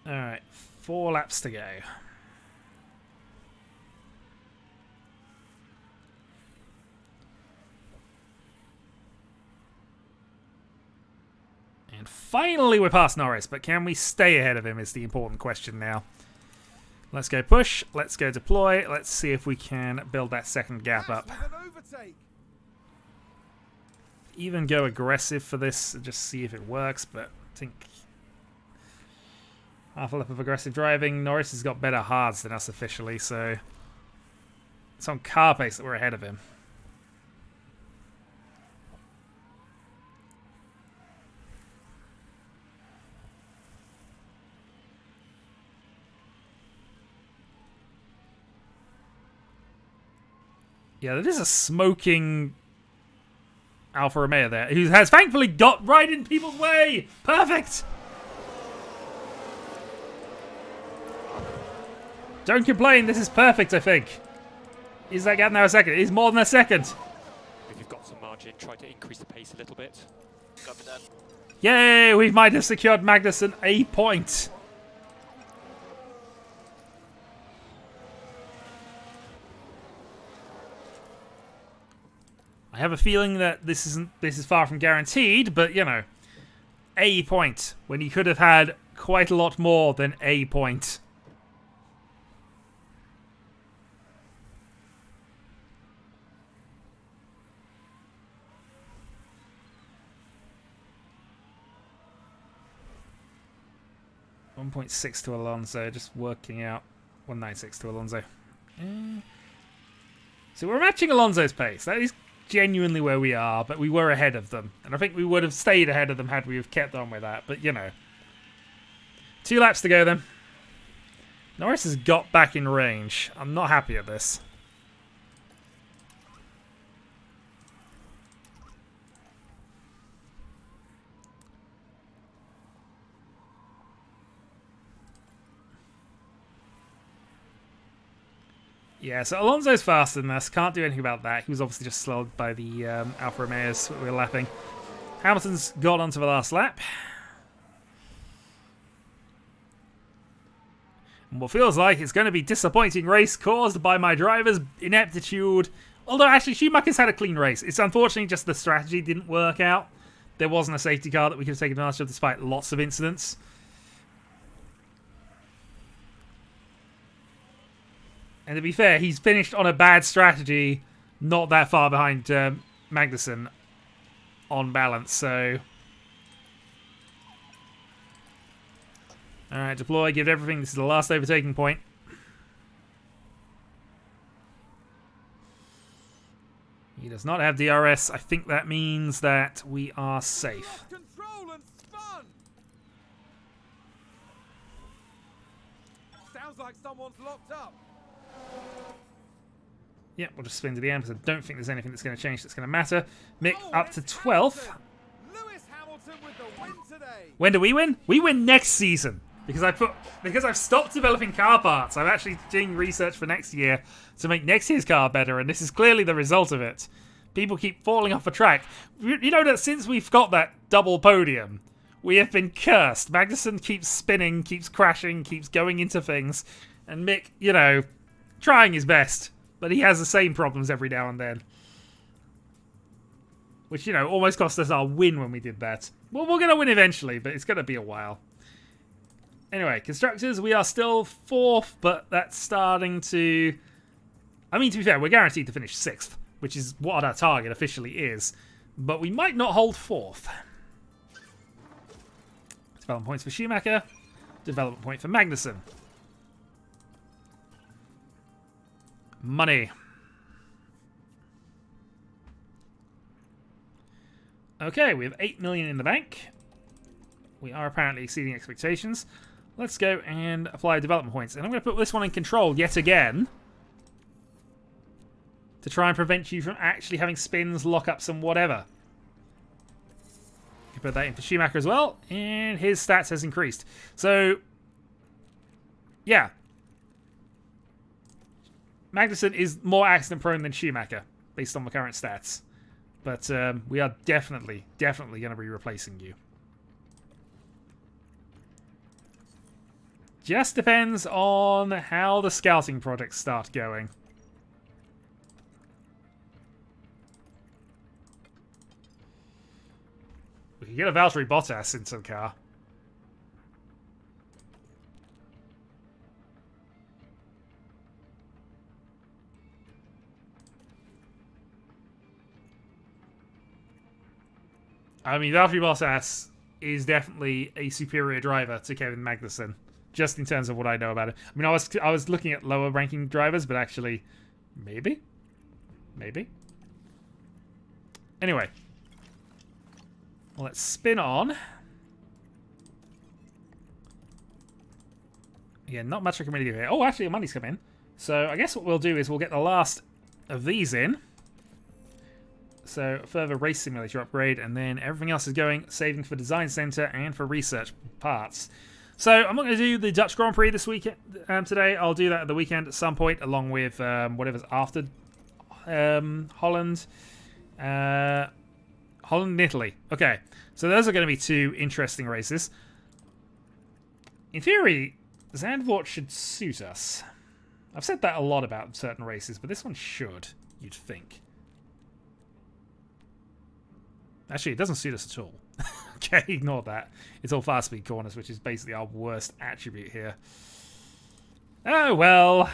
Alright, 4 laps to go. And finally we're past Norris, but can we stay ahead of him is the important question now. Let's go push, let's go deploy, let's see if we can build that second gap up. Even go aggressive for this, just see if it works, but I think half a lap of aggressive driving. Norris has got better hards than us officially, so it's on car pace that we're ahead of him. Yeah, there is a smoking Alfa Romeo there, who has thankfully got right in people's way. Perfect. Don't complain, this is perfect, I think. Is that gap now a second? It is more than a second. If you've got some margin, try to increase the pace a little bit. Copy that. Yay, we might have secured Magnussen a point. I have a feeling that this is far from guaranteed, but you know, a point when you could have had quite a lot more than a point. .6 to Alonso, just working out 196 to Alonso. So we're matching Alonso's pace. That is genuinely where we are, but we were ahead of them. And I think we would have stayed ahead of them had we have kept on with that. But, you know. 2 laps to go then. Norris has got back in range. I'm not happy at this. Yeah, so Alonso's faster than us. Can't do anything about that. He was obviously just slowed by the Alfa Romeos that we were lapping. Hamilton's got onto the last lap. And what feels like it's going to be a disappointing race caused by my driver's ineptitude. Although, actually, Schumacher's had a clean race. It's unfortunately just the strategy didn't work out. There wasn't a safety car that we could have taken advantage of despite lots of incidents. And to be fair, he's finished on a bad strategy, not that far behind Magnussen on balance, so... Alright, deploy, give everything. This is the last overtaking point. He does not have DRS. I think that means that we are safe. Control and spun. Sounds like someone's locked up. Yeah, we'll just spin to the end because I don't think there's anything that's going to change that's going to matter. Mick up to 12th. Lewis Hamilton with the win today. When do we win? We win next season. Because I've stopped developing car parts. I'm actually doing research for next year to make next year's car better, and this is clearly the result of it. People keep falling off the track. You know that since we've got that double podium, we have been cursed. Magnussen keeps spinning, keeps crashing, keeps going into things, and Mick, you know, trying his best, but he has the same problems every now and then. Which, you know, almost cost us our win when we did that. Well, we're going to win eventually, but it's going to be a while. Anyway, constructors, we are still 4th, but that's starting to... I mean, to be fair, we're guaranteed to finish 6th, which is what our target officially is. But we might not hold 4th. Development points for Schumacher. Development point for Magnussen. Money. Okay, we have 8 million in the bank. We are apparently exceeding expectations. Let's go and apply development points. And I'm going to put this one in control yet again. To try and prevent you from actually having spins, lockups, and whatever. You can put that in for Schumacher as well. And his stats has increased. So, yeah. Magnussen is more accident prone than Schumacher, based on the current stats. But we are definitely going to be replacing you. Just depends on how the scouting projects start going. We could get a Valtteri Bottas into the car. I mean, Valtteri Bottas is definitely a superior driver to Kevin Magnussen. Just in terms of what I know about it. I mean, I was looking at lower ranking drivers, but actually, maybe. Anyway, let's spin on. Yeah, not much I can really do here. Oh, actually, money's come in. So I guess what we'll do is we'll get the last of these in. So further race simulator upgrade, and then everything else is going saving for design center and for research parts. So I'm not going to do the Dutch Grand Prix this weekend. Today I'll do that at the weekend at some point, along with whatever's after Holland, Holland and Italy. Okay, so those are going to be 2 interesting races. In theory, Zandvoort should suit us. I've said that a lot about certain races, but this one should, you'd think. Actually, it doesn't suit us at all. Okay, ignore that. It's all fast speed corners, which is basically our worst attribute here. Oh, well.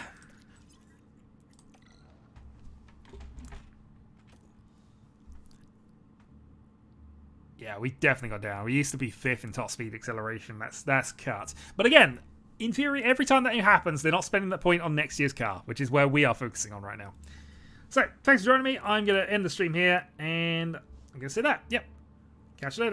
Yeah, we definitely got down. We used to be 5th in top speed acceleration. That's cut. But again, in theory, every time that happens, they're not spending that point on next year's car, which is where we are focusing on right now. So, thanks for joining me. I'm going to end the stream here, and I'm going to say that. Yep. Catch you later.